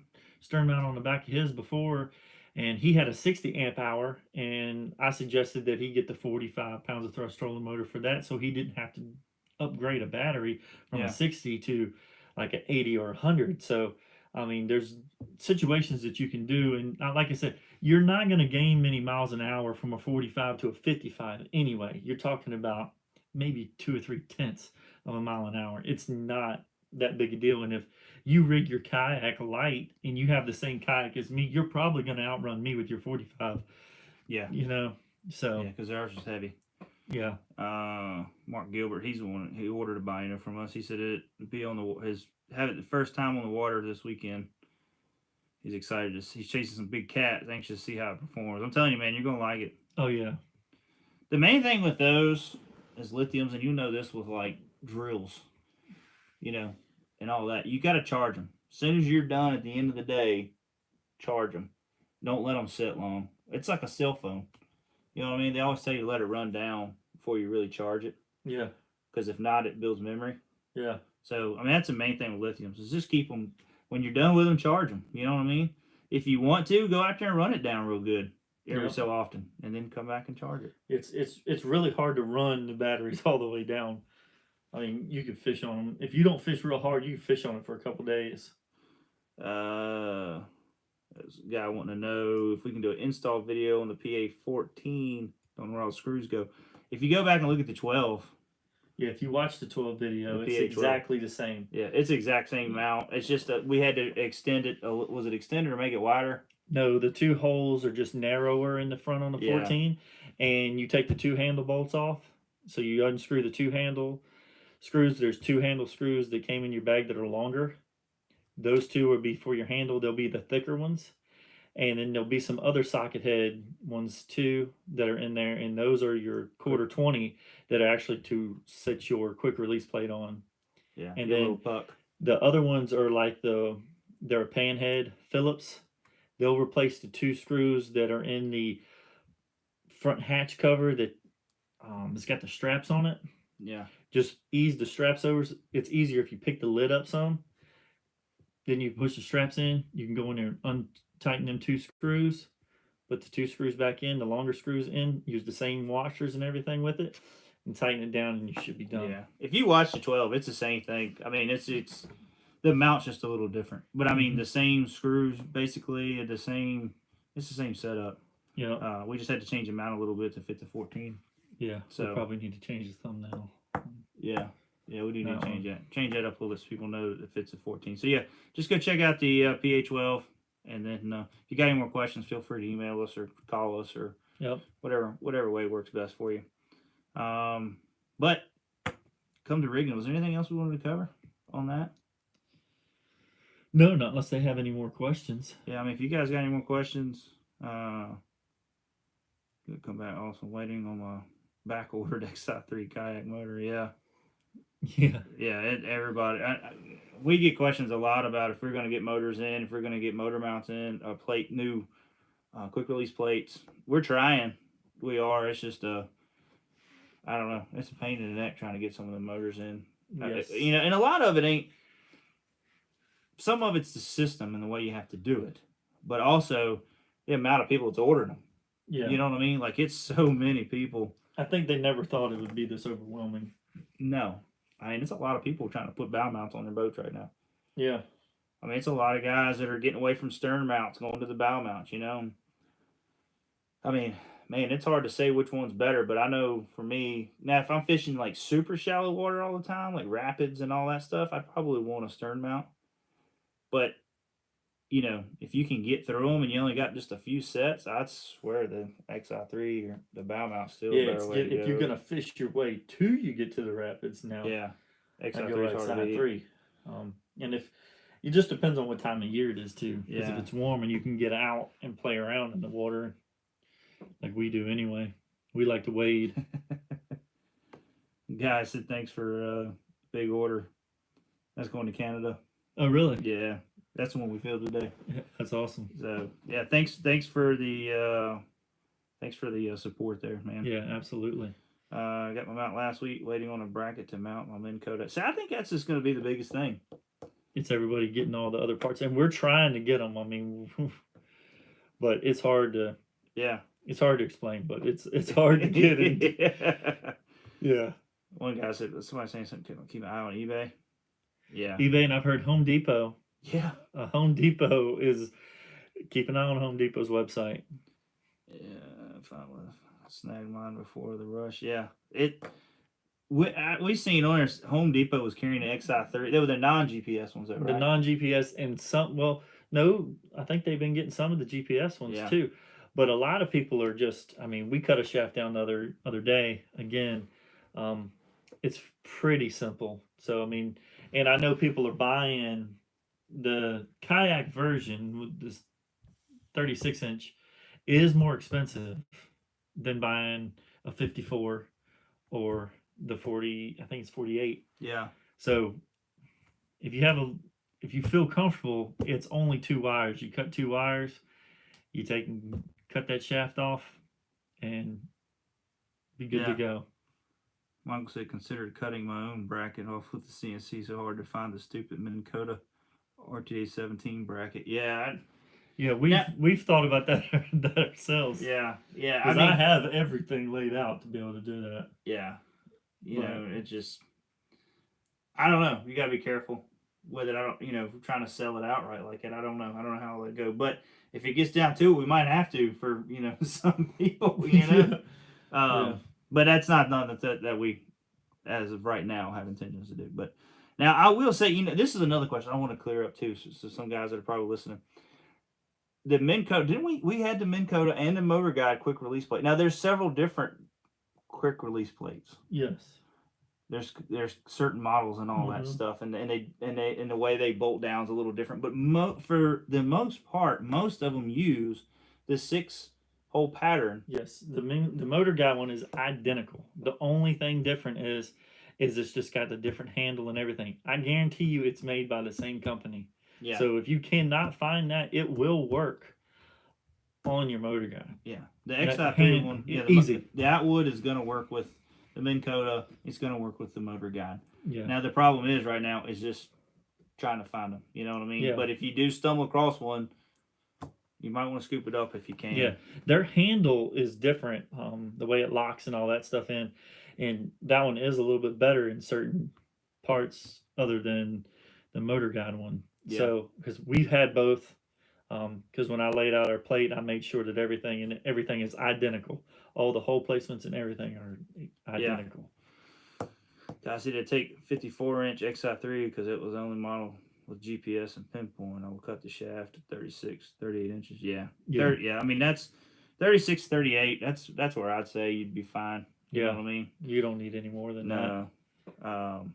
mount on the back of his before, and he had a 60 amp hour, and I suggested that he get the 45 pounds of thrust trolling motor for that, so he didn't have to upgrade a battery from a 60 to like an 80 or 100. So I mean, there's situations that you can do, and like I said, you're not going to gain many miles an hour from a 45 to a 55 anyway. You're talking about maybe 2 or 3 tenths of a mile an hour. It's not that big a deal. And if you rig your kayak light and you have the same kayak as me, you're probably going to outrun me with your 45. Yeah. So. Yeah, because ours is heavy. Yeah. Mark Gilbert, he's the one who ordered a bino from us. He said it'd be on have it the first time on the water this weekend. He's excited. He's chasing some big cats, anxious to see how it performs. I'm telling you, man, you're going to like it. Oh, yeah. The main thing with those is lithiums, and you know this with like drills, and all that. You got to charge them. As soon as you're done at the end of the day, charge them. Don't let them sit long. It's like a cell phone. You know what I mean? They always tell you to let it run down before you really charge it. Yeah. Because if not, it builds memory. Yeah. So, I mean, that's the main thing with lithiums is just keep them, when you're done with them, charge them. You know what I mean? If you want to, go out there and run it down real good every so often, and then come back and charge it. It's really hard to run the batteries all the way down. I mean, you could fish on them. If you don't fish real hard, you can fish on it for a couple days. There's a guy wanting to know if we can do an install video on the PA-14. Don't know where all the screws go. If you go back and look at the 12. Yeah, if you watch the 12 video, it's PA-12. exactly the same. Yeah, it's the exact same mount. It's just that we had to extend it. Was it extended or make it wider? No, the 2 holes are just narrower in the front on the 14. And you take the 2 handle bolts off. So you unscrew the 2 handle screws. There's 2 handle screws that came in your bag that are longer. Those 2 will be for your handle. They'll be the thicker ones. And then there'll be some other socket head ones too that are in there. And those are your 1/4-20 that are actually to set your quick release plate on. Yeah. And then the other ones are like they're a panhead Phillips. They'll replace the 2 screws that are in the front hatch cover that it's got the straps on it. Yeah. Just ease the straps over. It's easier if you pick the lid up some. Then you push the straps in. You can go in there and untighten them 2 screws. Put the 2 screws back in, the longer screws in. Use the same washers and everything with it. And tighten it down and you should be done. Yeah. If you watch the 12, it's the same thing. I mean, it's the mount's just a little different. But I mean, the same screws basically, it's the same setup. Yeah. We just had to change the mount a little bit to fit the 14. Yeah. So we probably need to change the thumbnail. Yeah. Yeah, we do need to change that. Change that up a little bit so people know that it fits a 14. So yeah, just go check out the PA-12. And then if you got any more questions, feel free to email us or call us or whatever way works best for you. But come to rigging. Was there anything else we wanted to cover on that? No, not unless they have any more questions. Yeah, I mean, if you guys got any more questions, come back. Also waiting on my back ordered XI3 kayak motor. Yeah. Everybody. We get questions a lot about if we're going to get motors in, if we're going to get motor mounts in, new quick release plates. We're trying. We are. It's just I don't know. It's a pain in the neck trying to get some of the motors in. Yes. And a lot of it ain't. Some of it's the system and the way you have to do it, but also the amount of people that's ordering them. Yeah. You know what I mean? Like, it's so many people. I think they never thought it would be this overwhelming. No. I mean, it's a lot of people trying to put bow mounts on their boats right now. Yeah. I mean, it's a lot of guys that are getting away from stern mounts, going to the bow mounts, I mean, man, it's hard to say which one's better, but I know for me, now if I'm fishing like super shallow water all the time, like rapids and all that stuff, I'd probably want a stern mount. But, you know, if you can get through them and you only got just a few sets, I'd swear the XI3 or the bow mount's still a better way to go. If you're going to fish your way to you get to the rapids now. Yeah, XI3 is hard to beat. And if it just depends on what time of year it is too. Because if it's warm and you can get out and play around in the water, like we do anyway, we like to wade. Guy said thanks for big order. That's going to Canada. Oh really? Yeah, that's the one we filled today. Yeah, that's awesome. So yeah, thanks for the support there, man. Yeah, absolutely. I got my mount last week, waiting on a bracket to mount my Minn Kota. So I think that's just going to be the biggest thing. It's everybody getting all the other parts, and we're trying to get them. I mean, but it's hard to. Yeah. It's hard to explain, but it's hard to get it. Yeah. One guy said, somebody saying something, keep an eye on eBay. Yeah. eBay, and I've heard Home Depot. Yeah. Home Depot is, keep an eye on Home Depot's website. Yeah, if I would have snagged mine before the rush. Yeah. We seen on Home Depot was carrying the XI3. They were the non-GPS ones, though, right? The non-GPS and some, well, no, I think they've been getting some of the GPS ones too. But a lot of people are just, I mean, we cut a shaft down the other day again. It's pretty simple. So, I mean, and I know people are buying the kayak version with this 36-inch is more expensive than buying a 54 or the 40, I think it's 48. Yeah. So if you feel comfortable, it's only 2 wires. You cut 2 wires, you cut that shaft off, and be good to go. Michael said, considered cutting my own bracket off with the CNC. So hard to find the stupid Minn Kota RTA 17 bracket. Yeah. We've thought about that ourselves. Yeah. Because I have everything laid out to be able to do that. Yeah. You know, it just, I don't know. You got to be careful with it. I don't, trying to sell it outright like it. I don't know how I'll let it go. But if it gets down to it, we might have to for, some people, But that's not nothing that we, as of right now, have intentions to do. But now I will say, this is another question I want to clear up too. So some guys that are probably listening, the Minn Kota, didn't we had the Minn Kota and the Motor Guide quick release plate. Now there's several different quick release plates. Yes. There's certain models and all that stuff, and the way they bolt down is a little different. But for the most part, most of them use the 6-hole pattern. Yes, the Motor Guide one is identical. The only thing different is it's just got the different handle and everything. I guarantee you, it's made by the same company. Yeah. So if you cannot find that, it will work on your Motor Guide. Yeah, the XI3 one, easy. The Atwood is going to work with the Minn Kota. It's going to work with the Motor Guide. Yeah. Now the problem is right now is just trying to find them. You know what I mean? Yeah. But if you do stumble across one, you might want to scoop it up if you can. Yeah, their handle is different, the way it locks and all that stuff in, and that one is a little bit better in certain parts other than the Motor Guide one. Yeah. So, because we've had both, because when I laid out our plate, I made sure that everything is identical. All the hole placements and everything are identical. Yeah. I see to take 54-inch XI3 because it was the only model with GPS and pinpoint. I will cut the shaft to 38 inches. Yeah. I mean, that's 36, 38. That's where I'd say you'd be fine. You know what I mean? You don't need any more than that. No.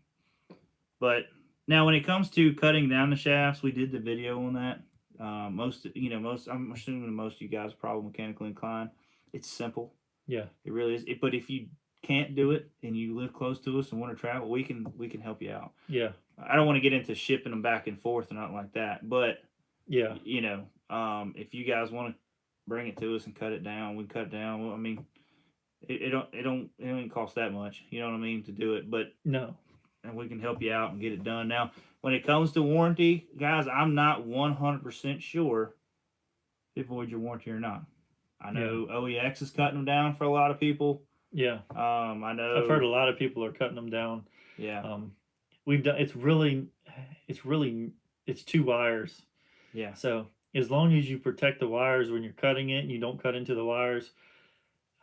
But now when it comes to cutting down the shafts, we did the video on that. I'm assuming most of you guys are probably mechanically inclined. It's simple. Yeah. It really is. But if you can't do it and you live close to us and want to travel, we can help you out. Yeah. I don't want to get into shipping them back and forth and not like that, but yeah, if you guys want to bring it to us and cut it down, we can cut it down. Well, I mean, it don't cost that much, you know what I mean, to do it, but no, and we can help you out and get it done. Now, when it comes to warranty, guys, I'm not 100% sure if it voids your warranty or not. I know OEX is cutting them down for a lot of people. Yeah. I know. I've heard a lot of people are cutting them down. Yeah. We've done. It's 2 wires. Yeah. So as long as you protect the wires when you're cutting it, and you don't cut into the wires,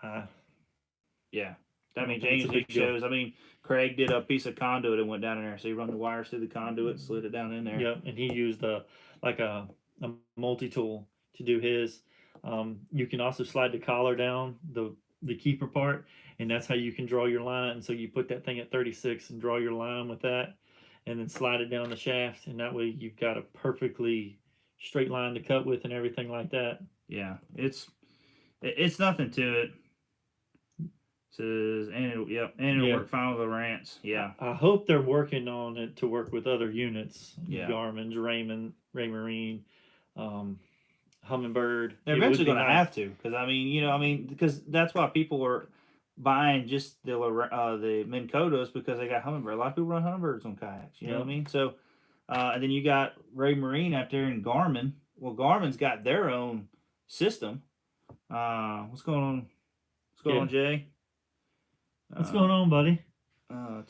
Yeah. I mean, don't think it's James a big Hicks deal. shows. I mean, Craig did a piece of conduit and went down in there. So he run the wires through the conduit, slid it down in there. Yep, and he used a multi-tool to do his. You can also slide the collar down, the keeper part, and that's how you can draw your line. And so you put that thing at 36 and draw your line with that, and then slide it down the shaft, and that way you've got a perfectly straight line to cut with and everything like that. Yeah, it's nothing to it. Says and it'll work fine with the rants. Yeah, I hope they're working on it to work with other units. Yeah. Garmin's, Raymarine, Humminbird. they're eventually going to have to, because because that's why people are buying just the Minn Kotas, because they got Humminbird. A lot of people run Humminbirds on kayaks. You know what I mean? So, and then you got Raymarine out there and Garmin. Well, Garmin's got their own system. What's going on? What's going on, Jay? What's going on, buddy?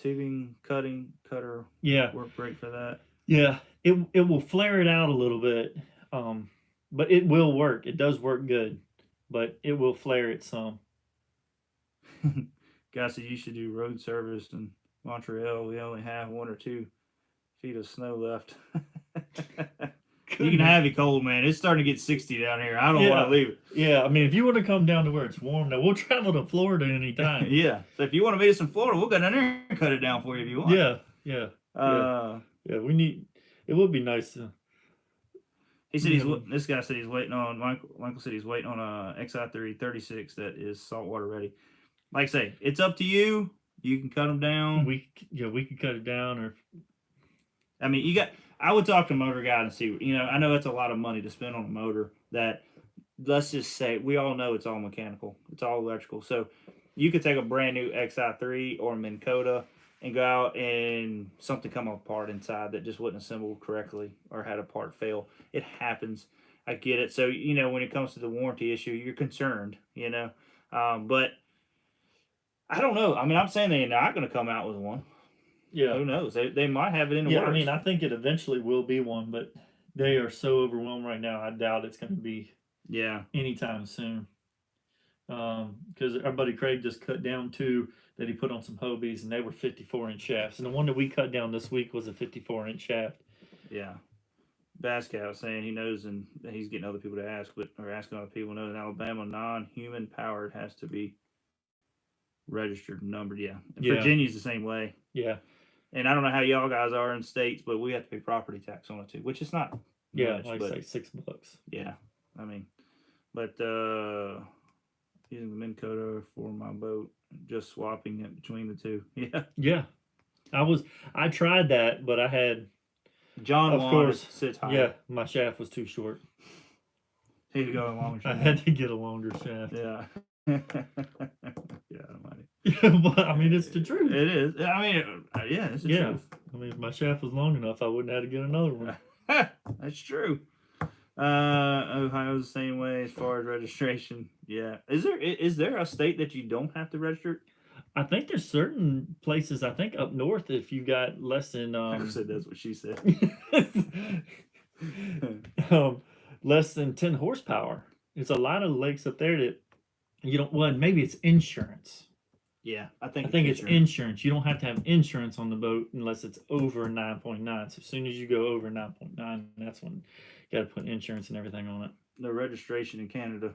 Tubing, cutter. Yeah, work great for that. Yeah, it will flare it out a little bit, but it will work. It does work good, but it will flare it some. Guy said you should do road service in Montreal. We only have 1 or 2 feet of snow left. You can have it cold, man. It's starting to get 60 down here. I don't want to leave it. Yeah, I mean, if you want to come down to where it's warm, now we'll travel to Florida anytime. Yeah. So if you want to meet us in Florida, we'll go down there and cut it down for you if you want. Yeah, we need. It would be nice to. He said this guy said he's waiting on Michael said he's waiting on a XI3 36 that is saltwater ready. Like I say, it's up to you. You can cut them down. We could cut it down, or I mean, I would talk to a motor guy and see. I know it's a lot of money to spend on a motor that, let's just say, we all know it's all mechanical. It's all electrical. So you could take a brand new XI3 or a Minn Kota and go out and something come apart inside that just wasn't assembled correctly or had a part fail. It happens. I get it. So, when it comes to the warranty issue, you're concerned, but I don't know. I mean, I'm saying they're not going to come out with one. Yeah. Who knows? They might have it in the works. I mean, I think it eventually will be one, but they are so overwhelmed right now. I doubt it's going to be anytime soon. Because our buddy Craig just cut down 2 that he put on some Hobies, and they were 54-inch shafts. And the one that we cut down this week was a 54-inch shaft. Yeah. Bascow saying he knows, and he's getting other people to ask, or asking other people to know, in Alabama, non-human powered has to be registered and numbered. Yeah. Virginia's the same way. Yeah. And I don't know how y'all guys are in states, but we have to pay property tax on it too, which is not much, like say $6. Yeah. I mean, but using the Minn Kota for my boat, just swapping it between the two. Yeah. Yeah. I tried that, but I had John, of course, sits high. Yeah, my shaft was too short. He had to go a longer shaft. I had to get a longer shaft. Yeah. But I mean, it's the truth. It is. I mean, it's the truth. I mean, if my shaft was long enough, I wouldn't have to get another one. That's true. Ohio's the same way as far as registration. Yeah. Is there a state that you don't have to register? I think there's certain places. I think up north, if you got less than I said that's what she said. Less than 10 horsepower. There's a lot of lakes up there that you don't. Well, maybe it's insurance. Yeah, I think it's insurance. You don't have to have insurance on the boat unless it's over 9.9. So as soon as you go over 9.9, that's when you got to put insurance and everything on it. No registration in Canada.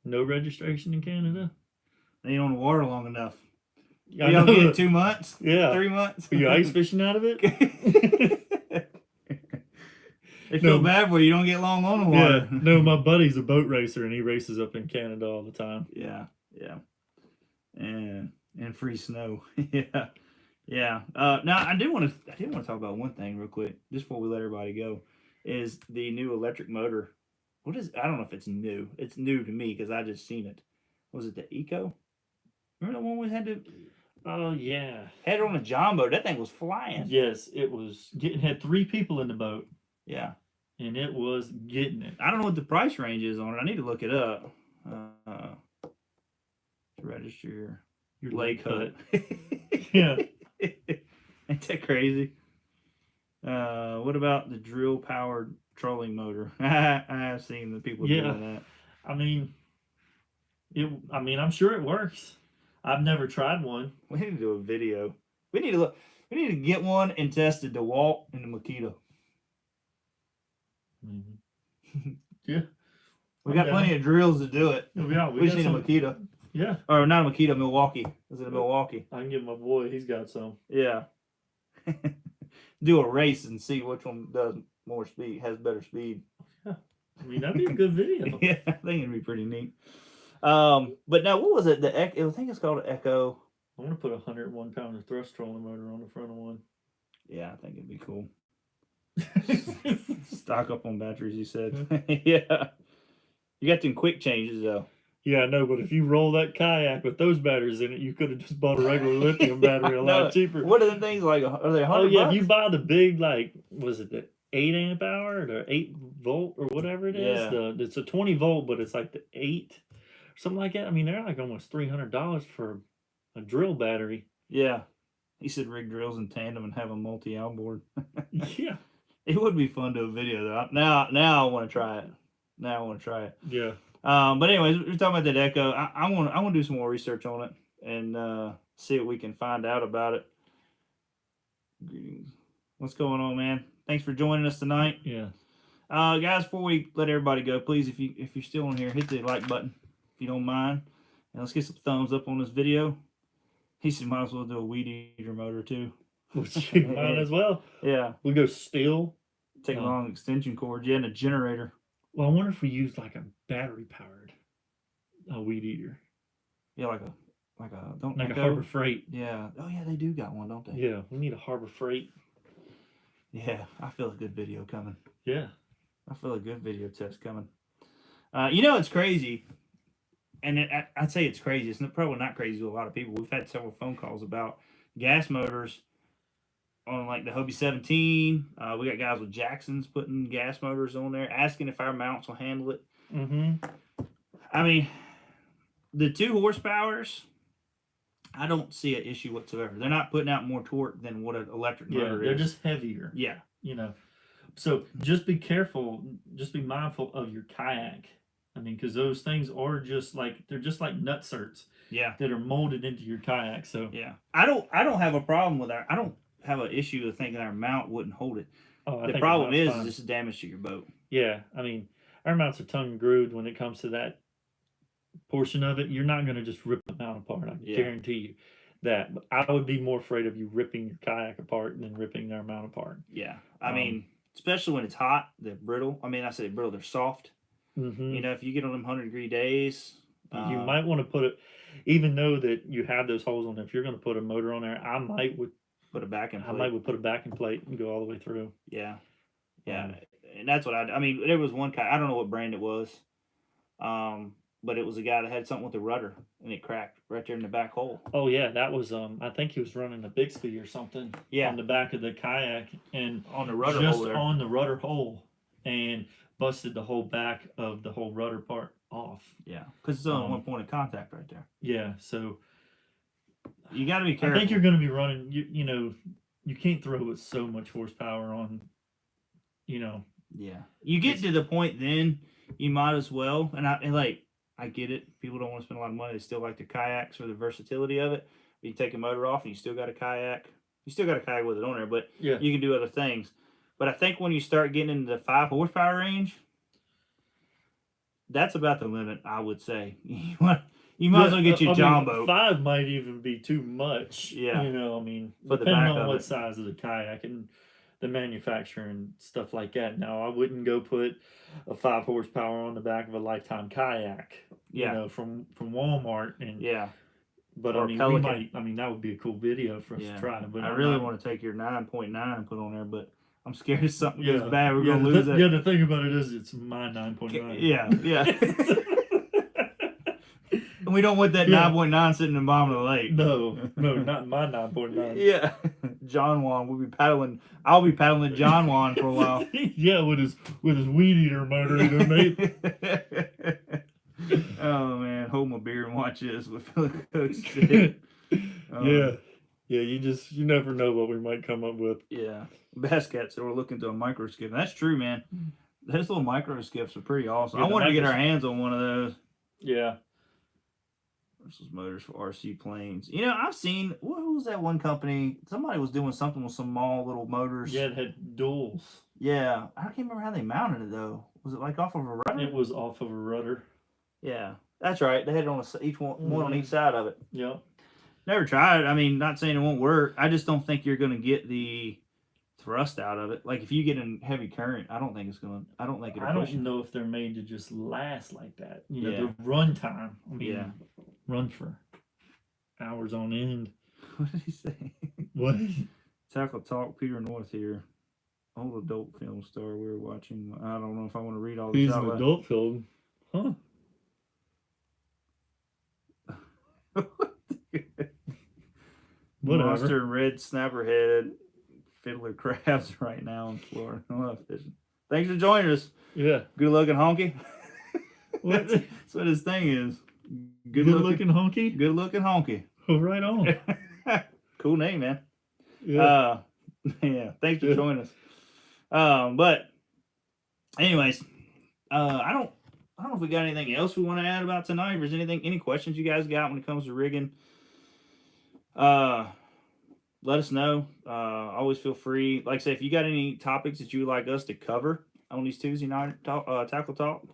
No registration in Canada? They ain't on the water long enough. Y'all get 2 months? Yeah. 3 months? Are you ice fishing out of it? They feel bad for you. You don't get long on the water. Yeah. No, my buddy's a boat racer, and he races up in Canada all the time. Yeah. And free snow. Yeah. Now I did want to talk about one thing real quick, just before we let everybody go, is the new electric motor. I don't know if it's new. It's new to me because I just seen it. Was it the Eco? Remember the one we had to? Oh yeah. Had it on a John boat. That thing was flying. Yes, it was. Had 3 people in the boat. Yeah. And it was getting it. I don't know what the price range is on it. I need to look it up. To register your lake hut. Yeah. Ain't that crazy? What about the drill powered trolling motor? I have seen the people doing that. I mean, I mean, I'm sure it works. I've never tried one. We need to do a video. We need to get one and test it, the Walt and the Makita. Mm-hmm. Yeah. We got plenty of drills to do it. Yeah, we just need a Makita. Yeah. Or not a Makita, Milwaukee. Is it a Milwaukee? I can get my boy. He's got some. Yeah. Do a race and see which one does more speed, has better speed. Yeah. I mean, that'd be a good video. Yeah, I think it'd be pretty neat. But now, what was it? I think it's called an Echo. I want to put a 101-pounder thrust trolling motor on the front of one. Yeah, I think it'd be cool. Stock up on batteries, you said. Yeah. You got them quick changes, though. Yeah, I know, but if you roll that kayak with those batteries in it, you could have just bought a regular lithium battery a lot cheaper. What are the things like? Are they $100? Oh, yeah, if you buy the big, like, was it the 8 amp hour or the 8 volt or whatever it is? Yeah. It's a 20 volt, but it's like the 8 or something like that. I mean, they're like almost $300 for a drill battery. Yeah. He said rig drills in tandem and have a multi-outboard. Yeah. It would be fun to do a video, though. Now I want to try it. Yeah. But anyways, we're talking about that Echo. I want to do some more research on it and see what we can find out about it. Greetings. What's going on, man? Thanks for joining us tonight. Yeah. Guys, before we let everybody go, please, if you're still on here, hit the like button if you don't mind, and let's get some thumbs up on this video. He said might as well do a weed eater motor too. Might as well. Yeah. We go steel. Take long extension cords, yeah, and a generator. Well, I wonder if we use like a battery powered weed eater. Yeah, like a Harbor Freight. Yeah. Oh yeah, they do got one, don't they? Yeah, we need a Harbor Freight. Yeah, I feel a good video coming. Yeah. I feel a good video test coming. It's crazy. And I'd say it's crazy. It's probably not crazy to a lot of people. We've had several phone calls about gas motors on like the Hobie 17. We got guys with Jacksons putting gas motors on there, asking if our mounts will handle it. Mm-hmm. I mean, the 2 horsepowers, I don't see an issue whatsoever. They're not putting out more torque than what an electric motor is. They're just heavier. Yeah. So just be careful. Just be mindful of your kayak. I mean, because those things are they're just like nutserts. Yeah. That are molded into your kayak. So yeah, I don't have a problem with I don't have an issue with thinking our mount wouldn't hold it. The problem is just damage to your boat. Yeah, I mean, our mounts are tongue and grooved when it comes to that portion of it. You're not going to just rip the mount apart. I guarantee you that. But I would be more afraid of you ripping your kayak apart than ripping our mount apart. Yeah, I mean, especially when it's hot, they're brittle. I mean, I say brittle, they're soft. Mm-hmm. If you get on them 100-degree days, you might want to put it. Even though that you have those holes on there, if you're going to put a motor on there, I might put a backing plate. I might would put a backing plate and go all the way through. Yeah. And that's what I mean, there was one guy, I don't know what brand it was, but it was a guy that had something with the rudder, and it cracked right there in the back hole. Oh, yeah, that was, I think he was running a Bixby or something on the back of the kayak, and on the rudder hole there. On the rudder hole, and busted the whole back of the whole rudder part off. Yeah, because it's on one point of contact right there. Yeah, so you got to be careful. I think you're going to be running, you can't throw with so much horsepower on, Yeah. You get to the point then, you might as well, and I get it. People don't want to spend a lot of money. They still like the kayaks for the versatility of it. You take a motor off and you still got a kayak. You still got a kayak with it on there, but you can do other things. But I think when you start getting into the 5 horsepower range, that's about the limit, I would say. You might as well get your John boat. 5 might even be too much. Yeah. Depending on what size of the kayak and the manufacturer and stuff like that. Now, I wouldn't go put a 5 horsepower on the back of a Lifetime kayak, from Walmart. And But or that would be a cool video for us to try. But I really want to take your 9.9 and put on there, but I'm scared if something goes bad, we're going to lose it. Yeah, the thing about it is it's my 9.9. Yeah. And we don't want that 9.9 sitting in the bottom of the lake. No, not my 9.9. Yeah. John Juan, we'll be paddling. I'll be paddling John Juan for a while. Yeah, with his weed eater motor in there, mate. Oh man, hold my beer and watch this with Philip Cook's. Yeah, you never know what we might come up with. Yeah. Bass Cat said we're looking to a micro skiff. That's true, man. Those little micro skiffs are pretty awesome. I want to get our hands on one of those. Yeah. Versus motors for RC planes. You know, I've seen, what was that one company? Somebody was doing something with some small little motors. Yeah, it had duals. Yeah, I can't remember how they mounted it though. Was it like off of a rudder? It was off of a rudder. Yeah, that's right. They had it on each one on each side of it. Yep. Never tried. I mean, not saying it won't work. I just don't think you're going to get the thrust out of it. Like if you get in heavy current, I don't think it's going to. I don't think it'll. I don't know if they're made to just last like that. You know, Yeah. the run time. I mean, Yeah. run for hours on end. What did he say? What? Tackle Talk, Peter North here. Old adult film star we were watching. I don't know if I want to read all this He's out an loud. adult film. Huh. Whatever. Monster red snapperhead fiddler crabs right now in Florida. I love fishing. Thanks for joining us. Yeah. Good looking honky. What? That's what his thing is. Good looking honky? Good looking honky. Oh, right on. Cool name, man. Yeah. Yeah. Thanks for joining us. But anyways, I don't know if we got anything else we want to add about tonight. If there's any questions you guys got when it comes to rigging, let us know. Always feel free. Like I say, if you got any topics that you would like us to cover on these Tuesday night tackle talk,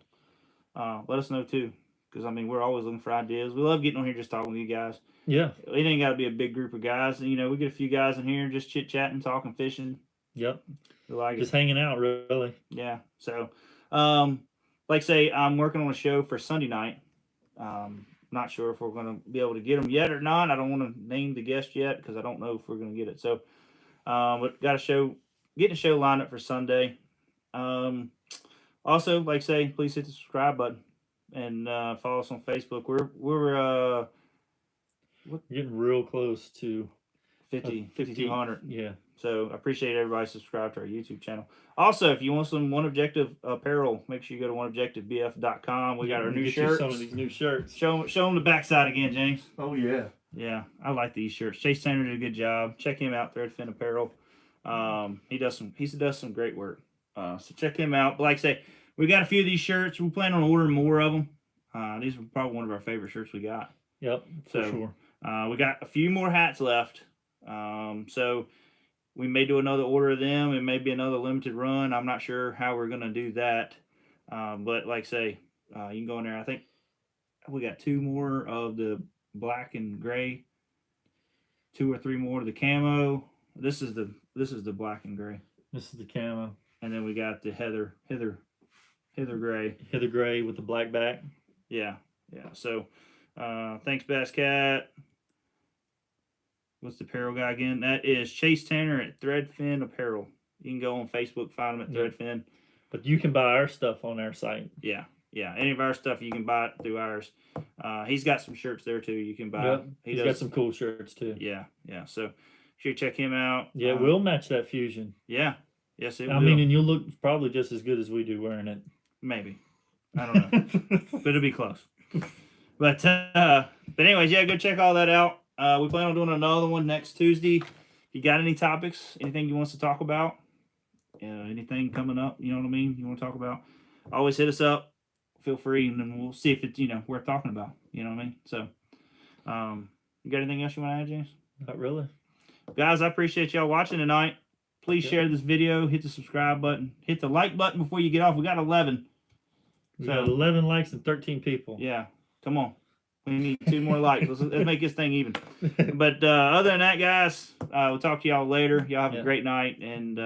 let us know too. Because I mean, we're always looking for ideas. We love getting on here just talking with you guys. Yeah. It ain't got to be a big group of guys. You know, we get a few guys in here just chit chatting, talking, fishing. Yep. We like just it. Hanging out, really. Yeah. So, like I say, I'm working on a show for Sunday night. Not sure if we're going to be able to get them yet or not. I don't want to name the guest yet because I don't know if we're going to get it. So, but got a show, getting a show lined up for Sunday. Also, like I say, please hit the subscribe button and follow us on Facebook. We're getting real close to 5,200. Yeah. So I appreciate everybody subscribe to our YouTube channel. Also, if you want some Oneobjective apparel, make sure you go to oneobjectivebf.com. We got our new shirts. Some of these new shirts. Show them the backside again, James. Oh yeah. Yeah, I like these shirts. Chase Tanner did a good job. Check him out, Threadfin Apparel. He does some great work. So check him out. But like I say, we got a few of these shirts. We plan on ordering more of them. These are probably one of our favorite shirts we got. Yep, for sure. We got a few more hats left. So we may do another order of them. It may be another limited run. I'm not sure how we're going to do that. But like I say, you can go in there. I think we got 2 more of the black and gray. 2 or 3 more of the camo. This is the black and gray. This is the camo. And then we got the heather gray. Heather gray with the black back. Yeah. So thanks, Bass Cat. What's the apparel guy again? That is Chase Tanner at Threadfin Apparel. You can go on Facebook, find him at Threadfin. But you can buy our stuff on our site. Yeah. Any of our stuff, you can buy it through ours. He's got some shirts there, too. You can buy. Yep. He's got some cool shirts, too. Yeah. So, sure, check him out. Yeah, we'll match that Fusion. Yeah. Yes, it will. I mean, and you'll look probably just as good as we do wearing it. Maybe. I don't know. But it'll be close. But anyways, yeah, go check all that out. We plan on doing another one next Tuesday. If you got any topics, anything you want us to talk about, anything coming up, you know what I mean, you want to talk about, always hit us up. Feel free, and then we'll see if it's, worth talking about. You know what I mean? So, you got anything else you want to add, James? Not really. Guys, I appreciate y'all watching tonight. Please share this video. Hit the subscribe button. Hit the like button before you get off. We got 11. We got 11 likes and 13 people. Yeah. Come on. We need 2 more likes. Let's make this thing even. But other than that, guys, we'll talk to y'all later. Y'all have a great night. And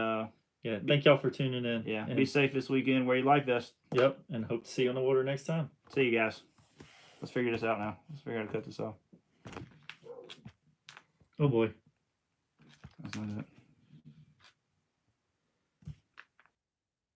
thank y'all for tuning in. Yeah, be safe this weekend. Wear your life vest. Yep, and hope to see you on the water next time. See you guys. Let's figure this out now. Let's figure out how to cut this off. Oh boy. That's not it.